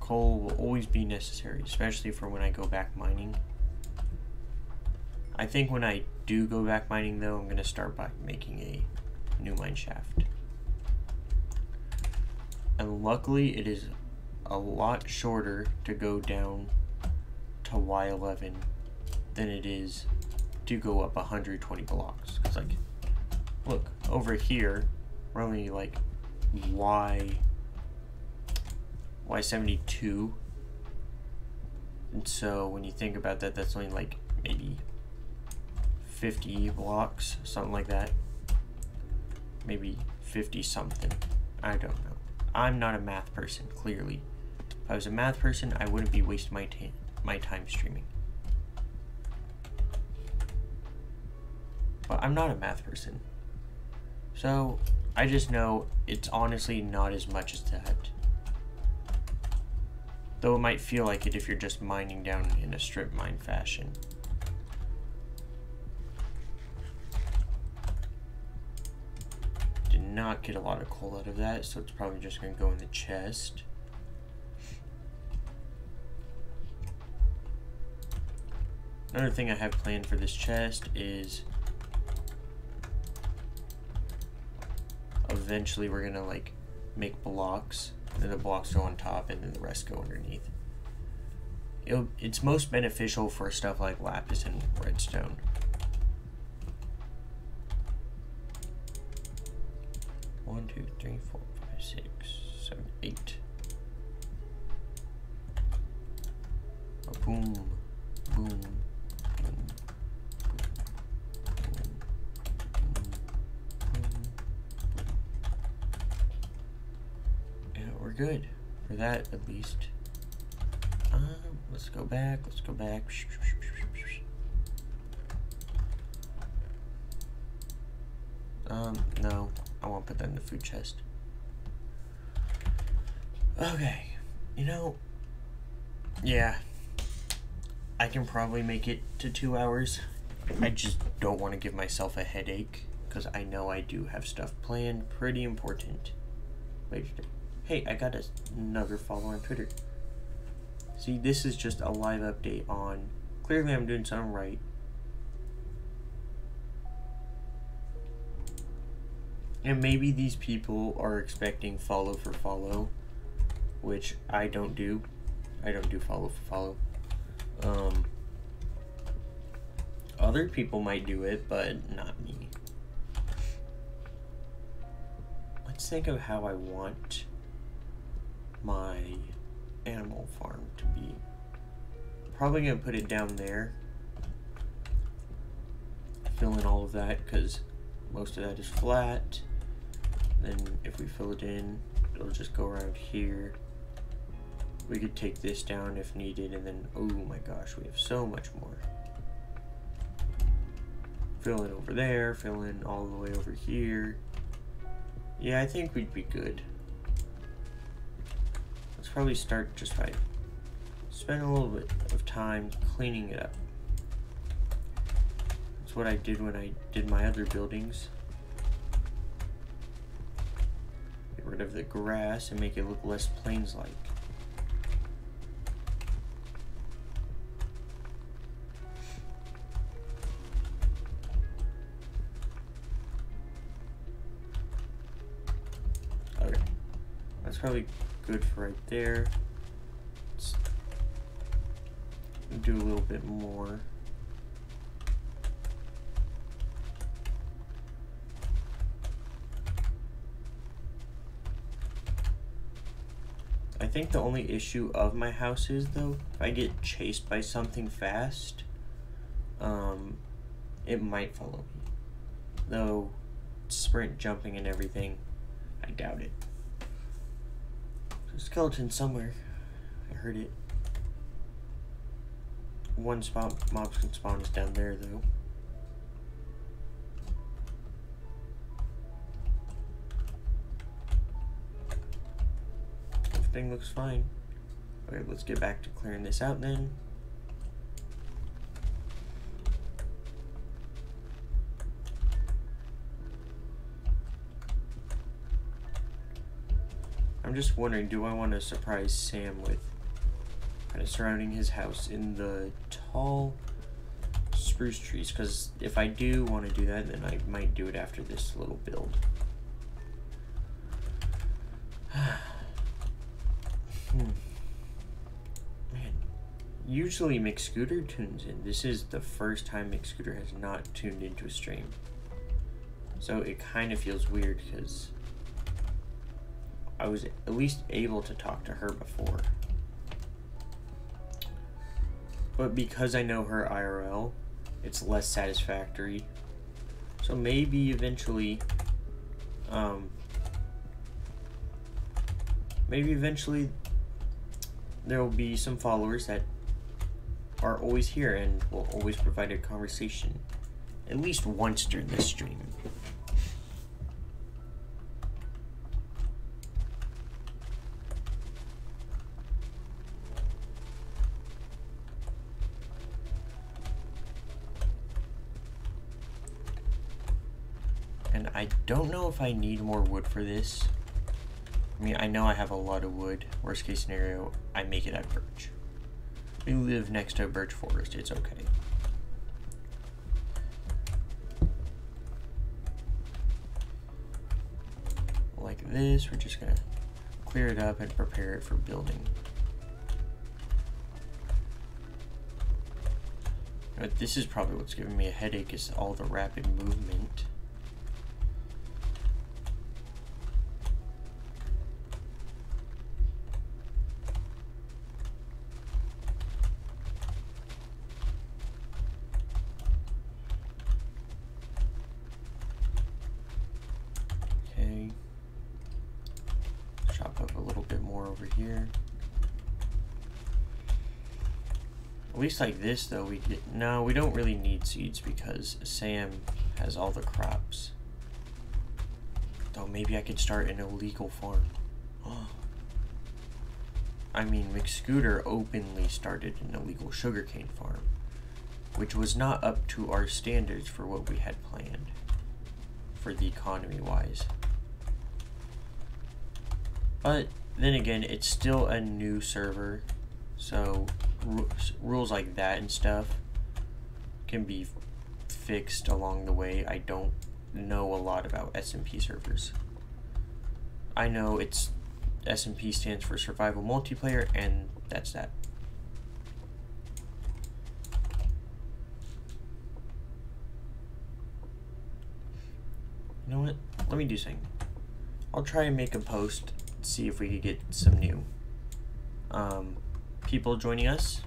coal will always be necessary, especially for when I go back mining. I think when I do go back mining, though, I'm going to start by making a new mine shaft. And luckily, it is a lot shorter to go down to Y11 than it is to go up 120 blocks. Because, like, look, over here, we're only like Y72. And so when you think about that, that's only like maybe 50 blocks, something like that. Maybe 50 something. I don't know. I'm not a math person, clearly. If I was a math person, I wouldn't be wasting my time streaming. But I'm not a math person. So, I just know it's honestly not as much as that. Though it might feel like it if you're just mining down in a strip mine fashion. Did not get a lot of coal out of that, so it's probably just going to go in the chest. Another thing I have planned for this chest is a eventually we're gonna like make blocks, and then the blocks go on top, and then the rest go underneath. It's most beneficial for stuff like lapis and redstone. One, two, three, 4, 5, 6, 7, 8. Oh, boom, boom, boom, boom, boom, boom. Yeah, we're good for that at least. Let's go back. Let's go back. No, I won't put that in the food chest. Okay, you know, yeah, I can probably make it to 2 hours. I just don't want to give myself a headache because I know I do have stuff planned, pretty important. Wait, hey, I got another follower on Twitter. See, this is just a live update on, clearly I'm doing something right. And maybe these people are expecting follow for follow, which I don't do. I don't do follow for follow. Other people might do it, but not me. Let's think of how I want my animal farm to be. Probably gonna put it down there. Fill in all of that because most of that is flat. Then if we fill it in, it'll just go around here. We could take this down if needed, and then, oh my gosh, we have so much more. Fill in over there, fill in all the way over here. Yeah, I think we'd be good. Let's probably start just by spending a little bit of time cleaning it up. That's what I did when I did my other buildings. Get rid of the grass and make it look less plains-like. Okay, that's probably good for right there. Let's do a little bit more. I think the only issue of my house is, though, if I get chased by something fast, it might follow me. Though, sprint, jumping, and everything, I doubt it. There's a skeleton somewhere. I heard it. One spot mobs can spawn is down there, though. Everything looks fine. Okay, let's get back to clearing this out then. I'm just wondering, do I want to surprise Sam with kind of surrounding his house in the tall spruce trees? Because if I do want to do that, then I might do it after this little build. Man, usually McScooter tunes in. This is the first time McScooter has not tuned into a stream. So it kind of feels weird because I was at least able to talk to her before. But because I know her IRL, it's less satisfactory. So maybe eventually, there will be some followers that are always here and will always provide a conversation at least once during this stream. And I don't know if I need more wood for this. I mean, I know I have a lot of wood. Worst case scenario, I make it out of birch. We live next to a birch forest, it's okay. this, we're just gonna clear it up and prepare it for building. But this is probably what's giving me a headache, is all the rapid movement. Okay. Chop up a little bit more over here. At least like this though, we don't really need seeds because Sam has all the crops. Though maybe I could start an illegal farm. I mean, McScooter openly started an illegal sugarcane farm, which was not up to our standards for what we had planned for the economy wise. But then again, it's still a new server, so rules like that and stuff can be fixed along the way. I don't know a lot about SMP servers. I know it's SMP stands for Survival Multiplayer, and that's that. You know what? Let me do something. I'll try and make a post, see if we could get some new people joining us.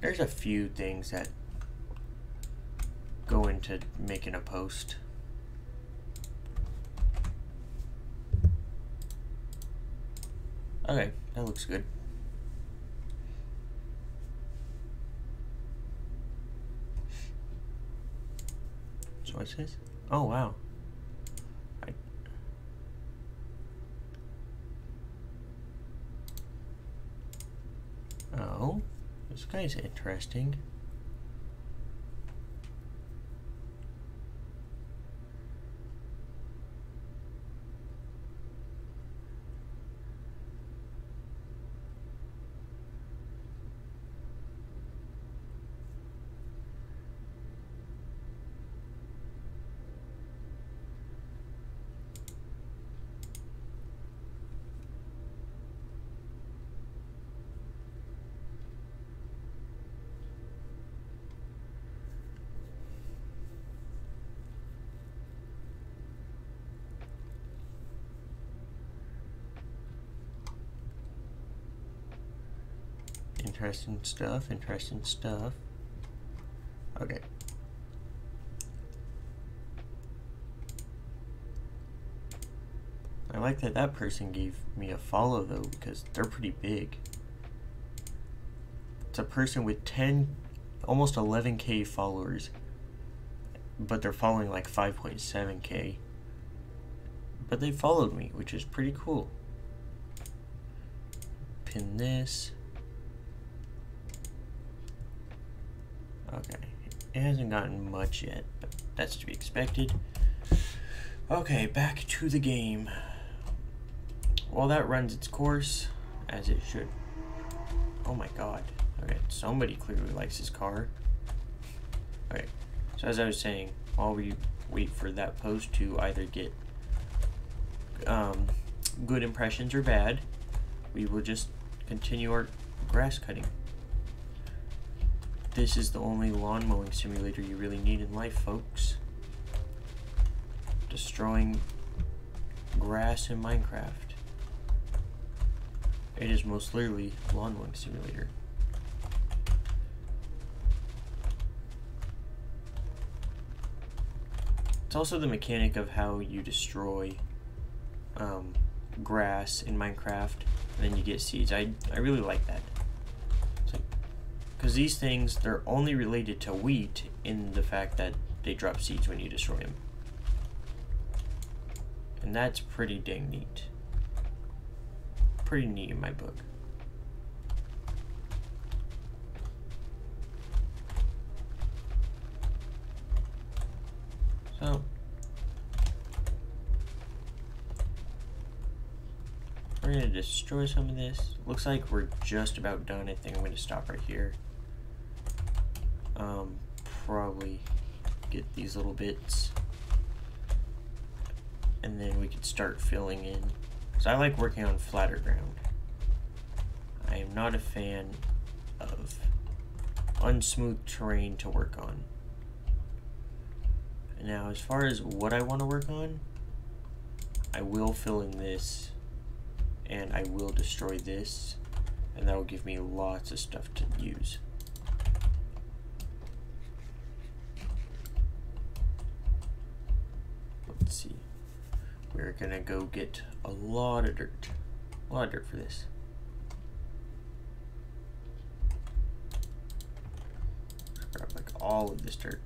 There's a few things that go into making a post. Okay, that looks good. So what's this? Oh wow. Oh, this guy's interesting. Interesting stuff, interesting stuff. Okay. I like that that person gave me a follow though, because they're pretty big. It's a person with 10, almost 11k followers, but they're following like 5.7k. But they followed me, which is pretty cool. Pin this. Okay, it hasn't gotten much yet, but that's to be expected. Okay, back to the game. Well, that runs its course, as it should. Oh my god. Okay, somebody clearly likes his car. Okay, so as I was saying, while we wait for that post to either get good impressions or bad, we will just continue our grass cutting. This is the only lawn mowing simulator you really need in life, folks. Destroying grass in Minecraft. It is most literally lawn mowing simulator. It's also the mechanic of how you destroy grass in Minecraft, and then you get seeds. I really like that. Because these things, they're only related to wheat in the fact that they drop seeds when you destroy them. And that's pretty dang neat. Pretty neat in my book. So we're going to destroy some of this. Looks like we're just about done. I think I'm going to stop right here. Probably get these little bits. And then we could start filling in. So I like working on flatter ground. I am not a fan of unsmooth terrain to work on. Now, as far as what I want to work on, I will fill in this, and I will destroy this, and that will give me lots of stuff to use. Let's see. We're gonna go get a lot of dirt. A lot of dirt for this. Grab like all of this dirt.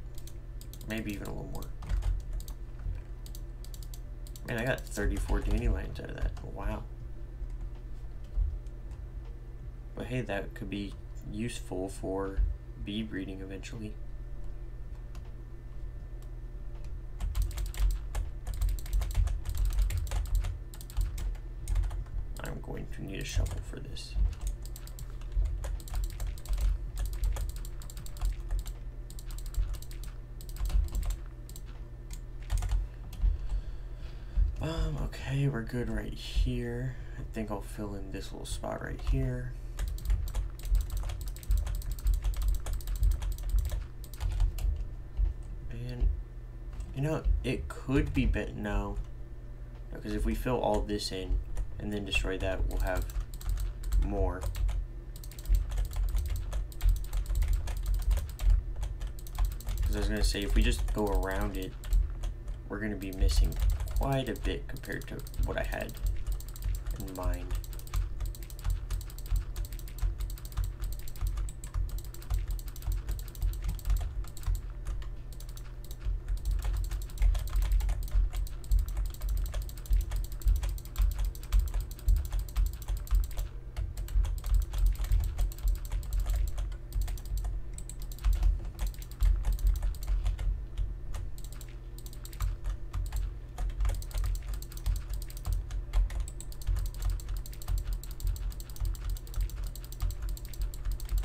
Maybe even a little more. Man, I got 34 dandelions out of that. Wow. But hey, that could be useful for bee breeding eventually. I'm going to need a shovel for this. Okay, we're good right here. I think I'll fill in this little spot right here. And, you know, it could be no, because if we fill all this in and then destroy that, we'll have more. Because I was going to say, if we just go around it, we're going to be missing quite a bit compared to what I had in mind.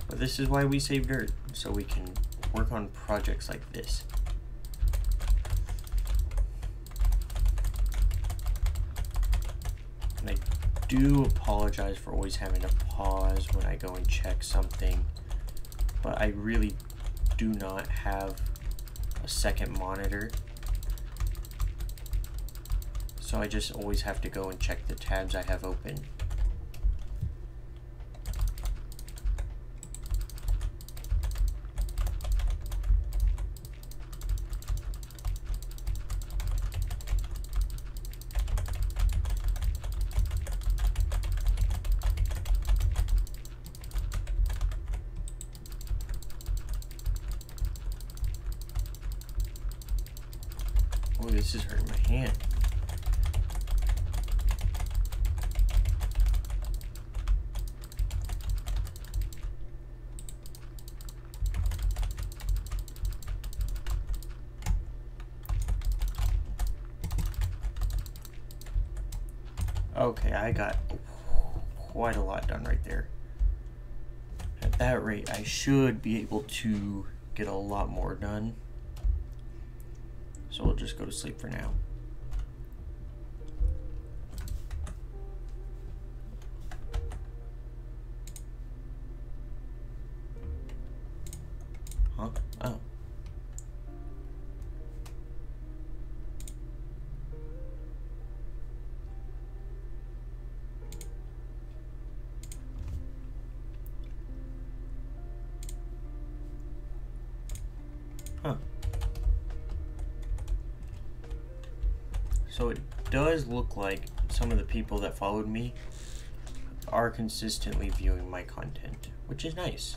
But this is why we save dirt, so we can work on projects like this. And I do apologize for always having to pause when I go and check something, but I really do not have a second monitor, so I just always have to go and check the tabs I have open. Oh, this is hurting my hand. Okay, I got quite a lot done right there. At that rate, I should be able to get a lot more done. So we'll just go to sleep for now. Huh? Oh. Huh. So it does look like some of the people that followed me are consistently viewing my content, which is nice.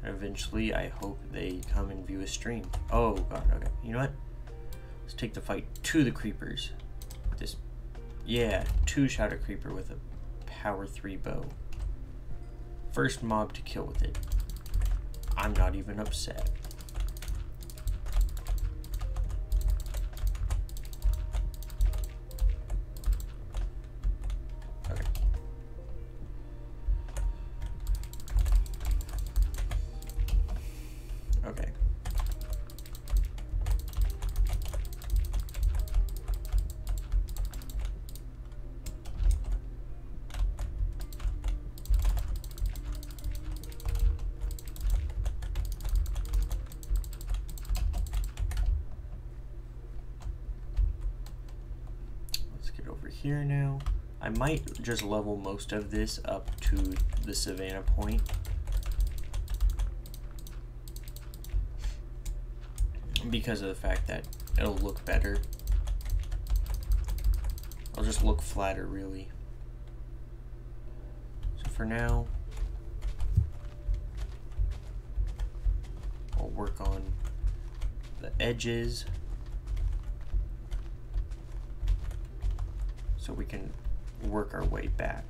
Eventually, I hope they come and view a stream. Oh god, okay. You know what? Let's take the fight to the creepers. This, yeah, 2 Shadow Creeper with a power 3 bow. First mob to kill with it. I'm not even upset. Okay. Okay. Here now. I might just level most of this up to the Savannah point. Because of the fact that it'll look better. It'll just look flatter, really. So for now, I'll work on the edges. So we can work our way back.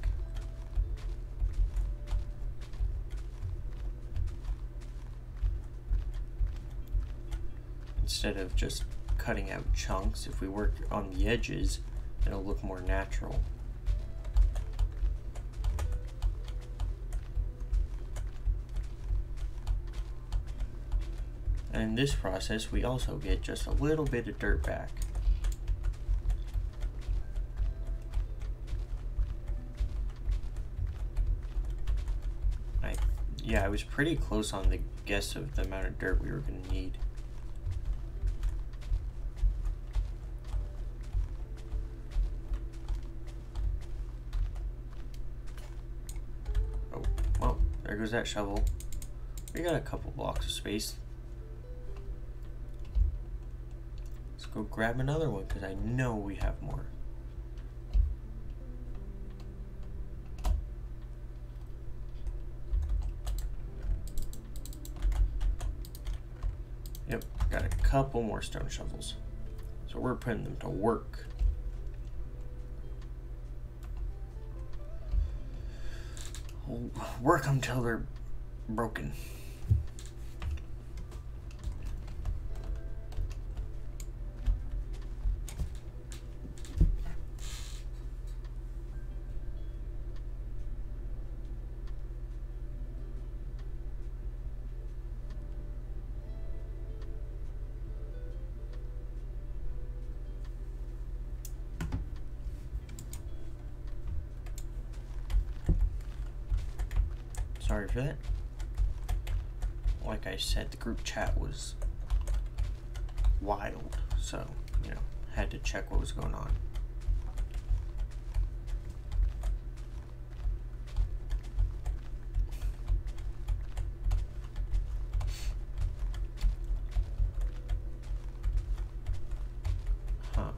Instead of just cutting out chunks, if we work on the edges, it'll look more natural. And in this process, we also get just a little bit of dirt back. Yeah, I was pretty close on the guess of the amount of dirt we were going to need. Oh, well, there goes that shovel. We got a couple blocks of space. Let's go grab another one, because I know we have more. Yep, got a couple more stone shovels. So we're putting them to work. We'll work them till they're broken. Sorry for that. Like I said, the group chat was wild, so, you know, had to check what was going on. Huh.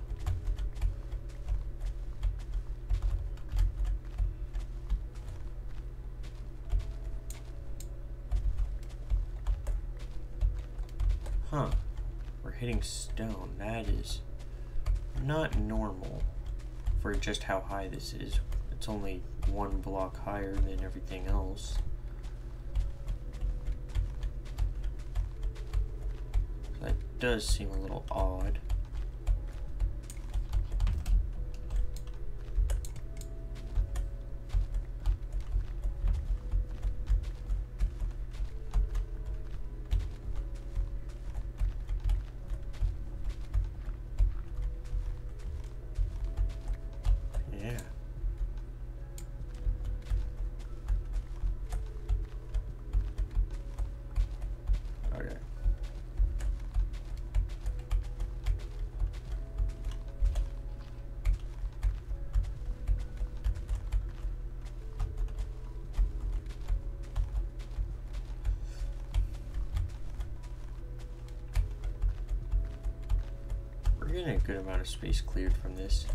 Huh, we're hitting stone. That is not normal for just how high this is. It's only 1 block higher than everything else. That does seem a little odd. We're getting a good amount of space cleared from this.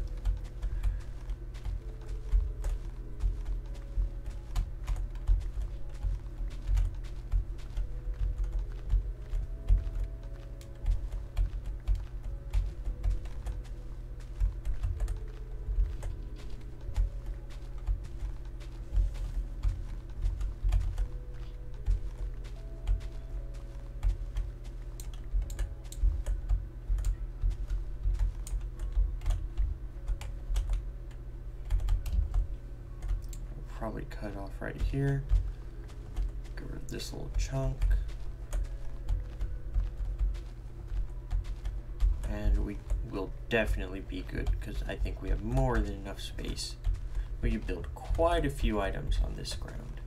probably cut off right here. Get rid of this little chunk. And we will definitely be good because I think we have more than enough space. We can build quite a few items on this ground.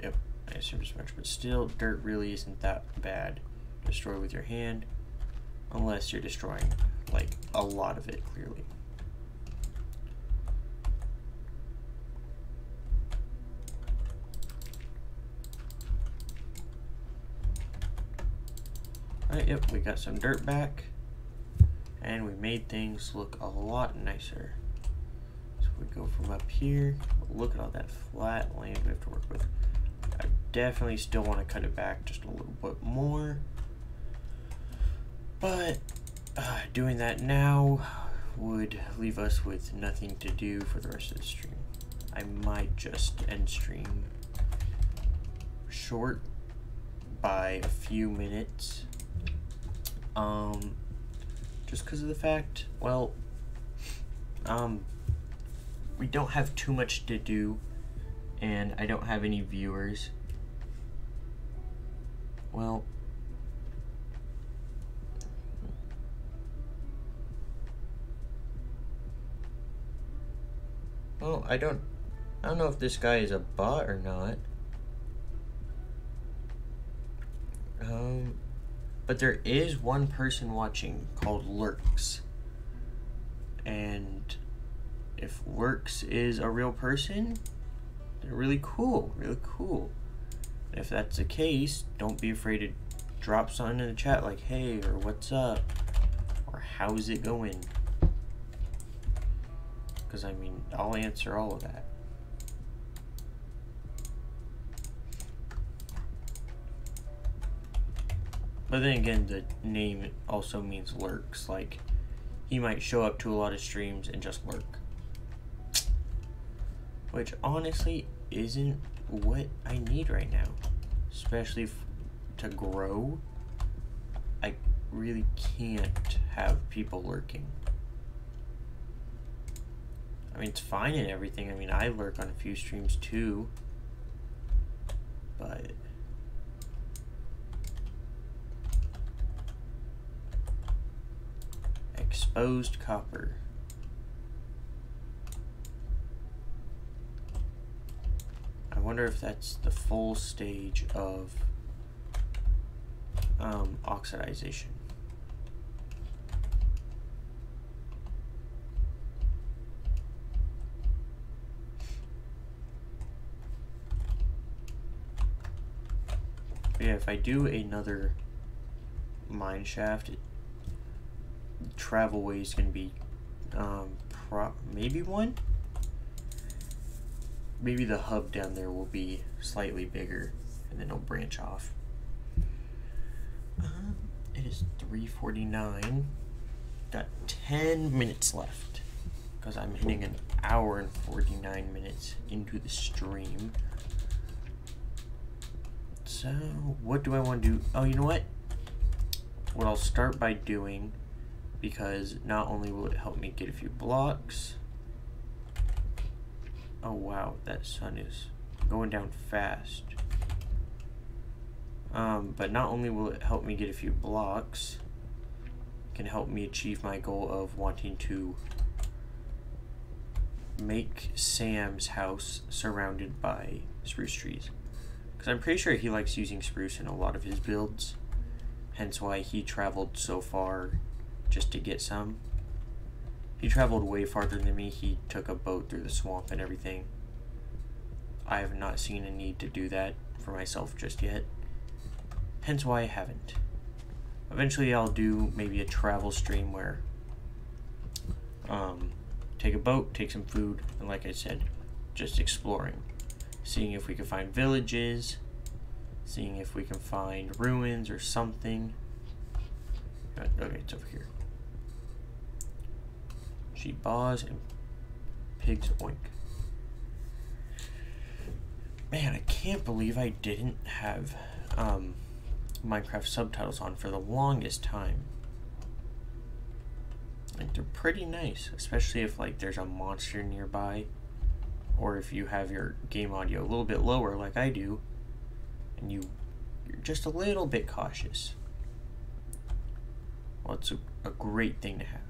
Yep, I assume as much, but still, dirt really isn't that bad. Destroy with your hand, unless you're destroying like a lot of it, clearly. Alright, yep, we got some dirt back, and we made things look a lot nicer. So we go from up here, look at all that flat land we have to work with. I definitely still want to cut it back just a little bit more, but doing that now would leave us with nothing to do for the rest of the stream. I might just end stream short by a few minutes. Just because of the fact, well, we don't have too much to do, and I don't have any viewers. Well, I don't know if this guy is a bot or not. But there is one person watching called Lurks. And if Lurks is a real person, they're really cool, really cool. And if that's the case, don't be afraid to drop something in the chat like, hey, or what's up, or how's it going? Because I mean, I'll answer all of that. But then again, the name also means lurks. Like, he might show up to a lot of streams and just lurk. Which honestly isn't what I need right now. Especially to grow. I really can't have people lurking. I mean, it's fine and everything. I mean, I lurk on a few streams too. But exposed copper. I wonder if that's the full stage of oxidization. But yeah, if I do another mine shaft, travel way is going to be maybe one. Maybe the hub down there will be slightly bigger, and then it'll branch off. It is 3:49. Got 10 minutes left because I'm hitting an hour and 49 minutes into the stream. So what do I want to do? Oh, you know what? What I'll start by doing, because not only will it help me get a few blocks. Oh wow, that sun is going down fast. But not only will it help me get a few blocks, it can help me achieve my goal of wanting to make Sam's house surrounded by spruce trees. Because I'm pretty sure he likes using spruce in a lot of his builds, hence why he traveled so far just to get some. He traveled way farther than me. He took a boat through the swamp and everything. I have not seen a need to do that for myself just yet, hence why I haven't. Eventually I'll do maybe a travel stream where take a boat, take some food, and like I said, just exploring, seeing if we can find villages, seeing if we can find ruins or something. Okay, it's over here. Sheep baws and pigs oink. Man, I can't believe I didn't have Minecraft subtitles on for the longest time. Like, they're pretty nice, especially if like there's a monster nearby, or if you have your game audio a little bit lower like I do, and you're just a little bit cautious. Well, it's a great thing to have.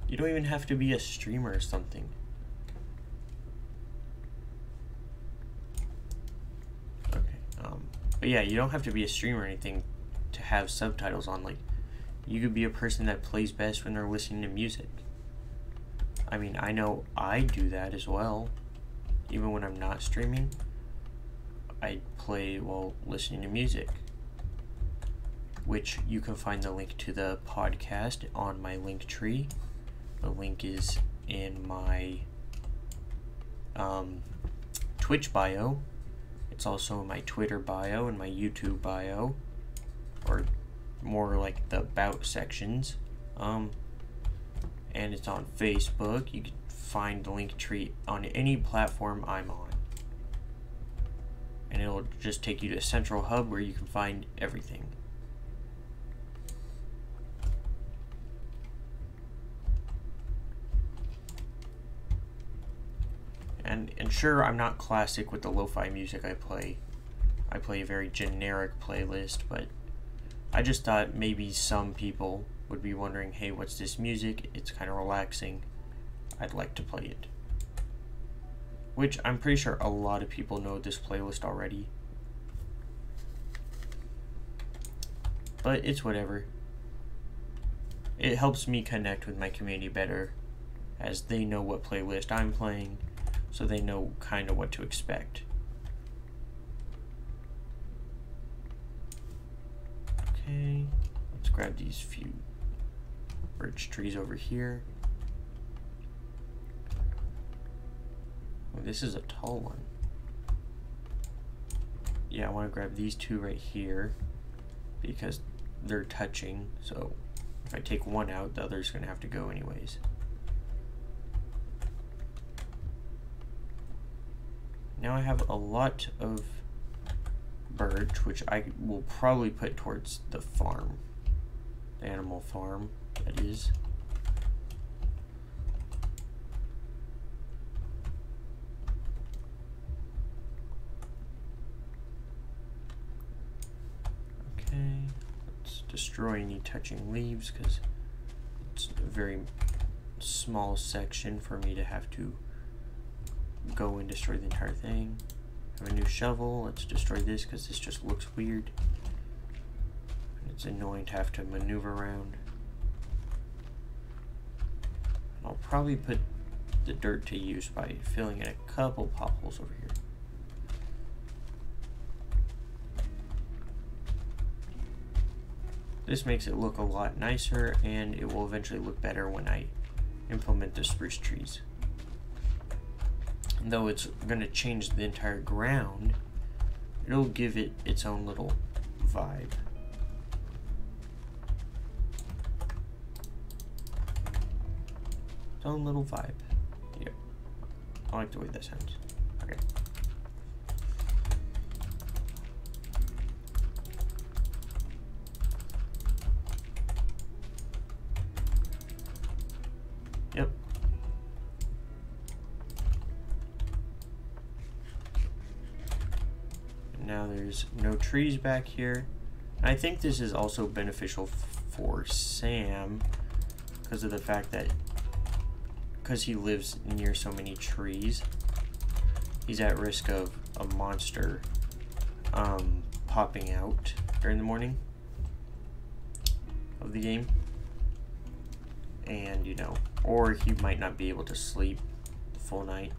You don't even have to be a streamer or something. Okay, but yeah, you don't have to be a streamer or anything to have subtitles on. Like, you could be a person that plays best when they're listening to music. I mean, I know I do that as well. Even when I'm not streaming, I play while listening to music, which you can find the link to the podcast on my link tree. The link is in my Twitch bio. It's also in my Twitter bio and my YouTube bio, or more like the about sections. And it's on Facebook. You can find the link tree on any platform I'm on, and it'll just take you to a central hub where you can find everything. And sure, I'm not classic with the lo-fi music I play. I play a very generic playlist, but I just thought maybe some people would be wondering, hey, what's this music? It's kind of relaxing. I'd like to play it. Which I'm pretty sure a lot of people know this playlist already. But it's whatever. It helps me connect with my community better, as they know what playlist I'm playing, so they know kind of what to expect. Okay, let's grab these few birch trees over here. Oh, this is a tall one. Yeah, I want to grab these two right here because they're touching, so if I take one out, the other's going to have to go anyways. Now I have a lot of birch, which I will probably put towards the farm. The animal farm, that is. Okay, let's destroy any touching leaves because it's a very small section for me to have to go and destroy the entire thing. Have a new shovel. Let's destroy this because this just looks weird. It's annoying to have to maneuver around. I'll probably put the dirt to use by filling in a couple potholes over here. This makes it look a lot nicer, and it will eventually look better when I implement the spruce trees. Though it's going to change the entire ground, it'll give it its own little vibe. Its own little vibe. Yep. I like the way that sounds. Okay. Yep. Now there's no trees back here. I think this is also beneficial for Sam because of the fact that because he lives near so many trees, he's at risk of a monster popping out during the morning of the game, and you know, or he might not be able to sleep the full night.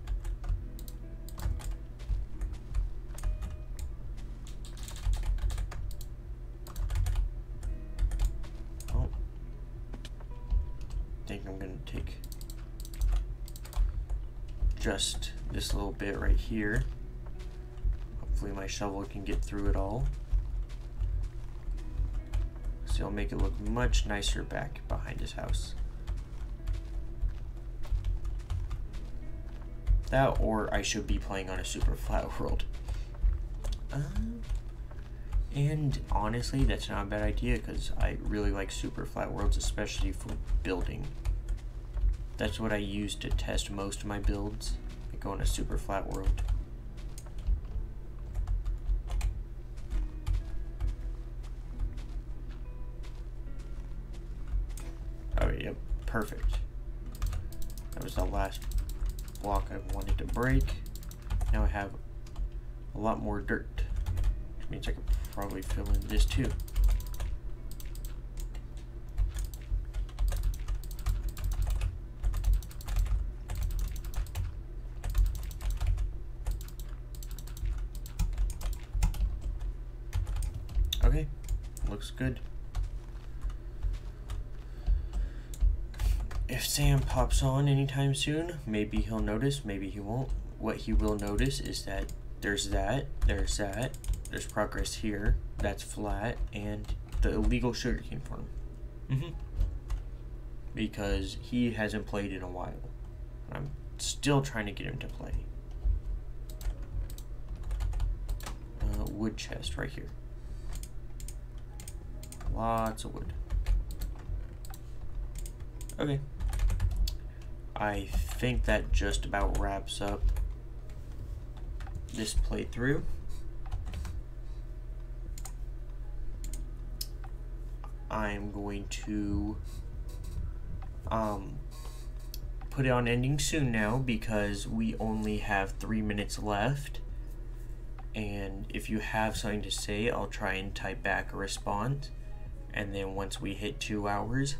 I think I'm gonna take just this little bit right here. Hopefully my shovel can get through it all. So it'll make it look much nicer back behind his house. That, or I should be playing on a super flat world. And honestly, that's not a bad idea because I really like super flat worlds, especially for building. That's what I use to test most of my builds. I go in a super flat world. Oh, yep, perfect. That was the last block I wanted to break. Now I have a lot more dirt, which means I could probably fill in this too. Okay, looks good. If Sam pops on anytime soon, maybe he'll notice, maybe he won't. What he will notice is that there's progress here, that's flat, and the illegal sugarcane farm. Because he hasn't played in a while. I'm still trying to get him to play. Wood chest right here. Lots of wood. Okay. I think that just about wraps up this playthrough. I'm going to put it on ending soon now because we only have 3 minutes left. And if you have something to say, I'll try and type back a response. And then once we hit 2 hours,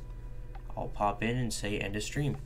I'll pop in and say end of stream.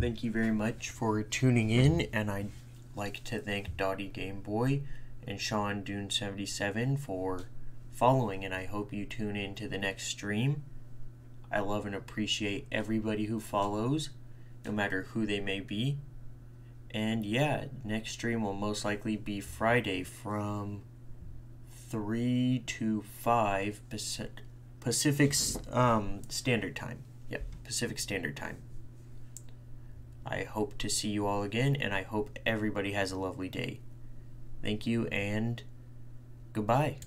Thank you very much for tuning in, and I'd like to thank Dottie Game Boy and Sean Dune 77 for following, and I hope you tune in to the next stream. I love and appreciate everybody who follows, no matter who they may be. And yeah, next stream will most likely be Friday from 3 to 5 Pacific Standard Time. Yep, Pacific Standard Time. I hope to see you all again, and I hope everybody has a lovely day. Thank you and goodbye.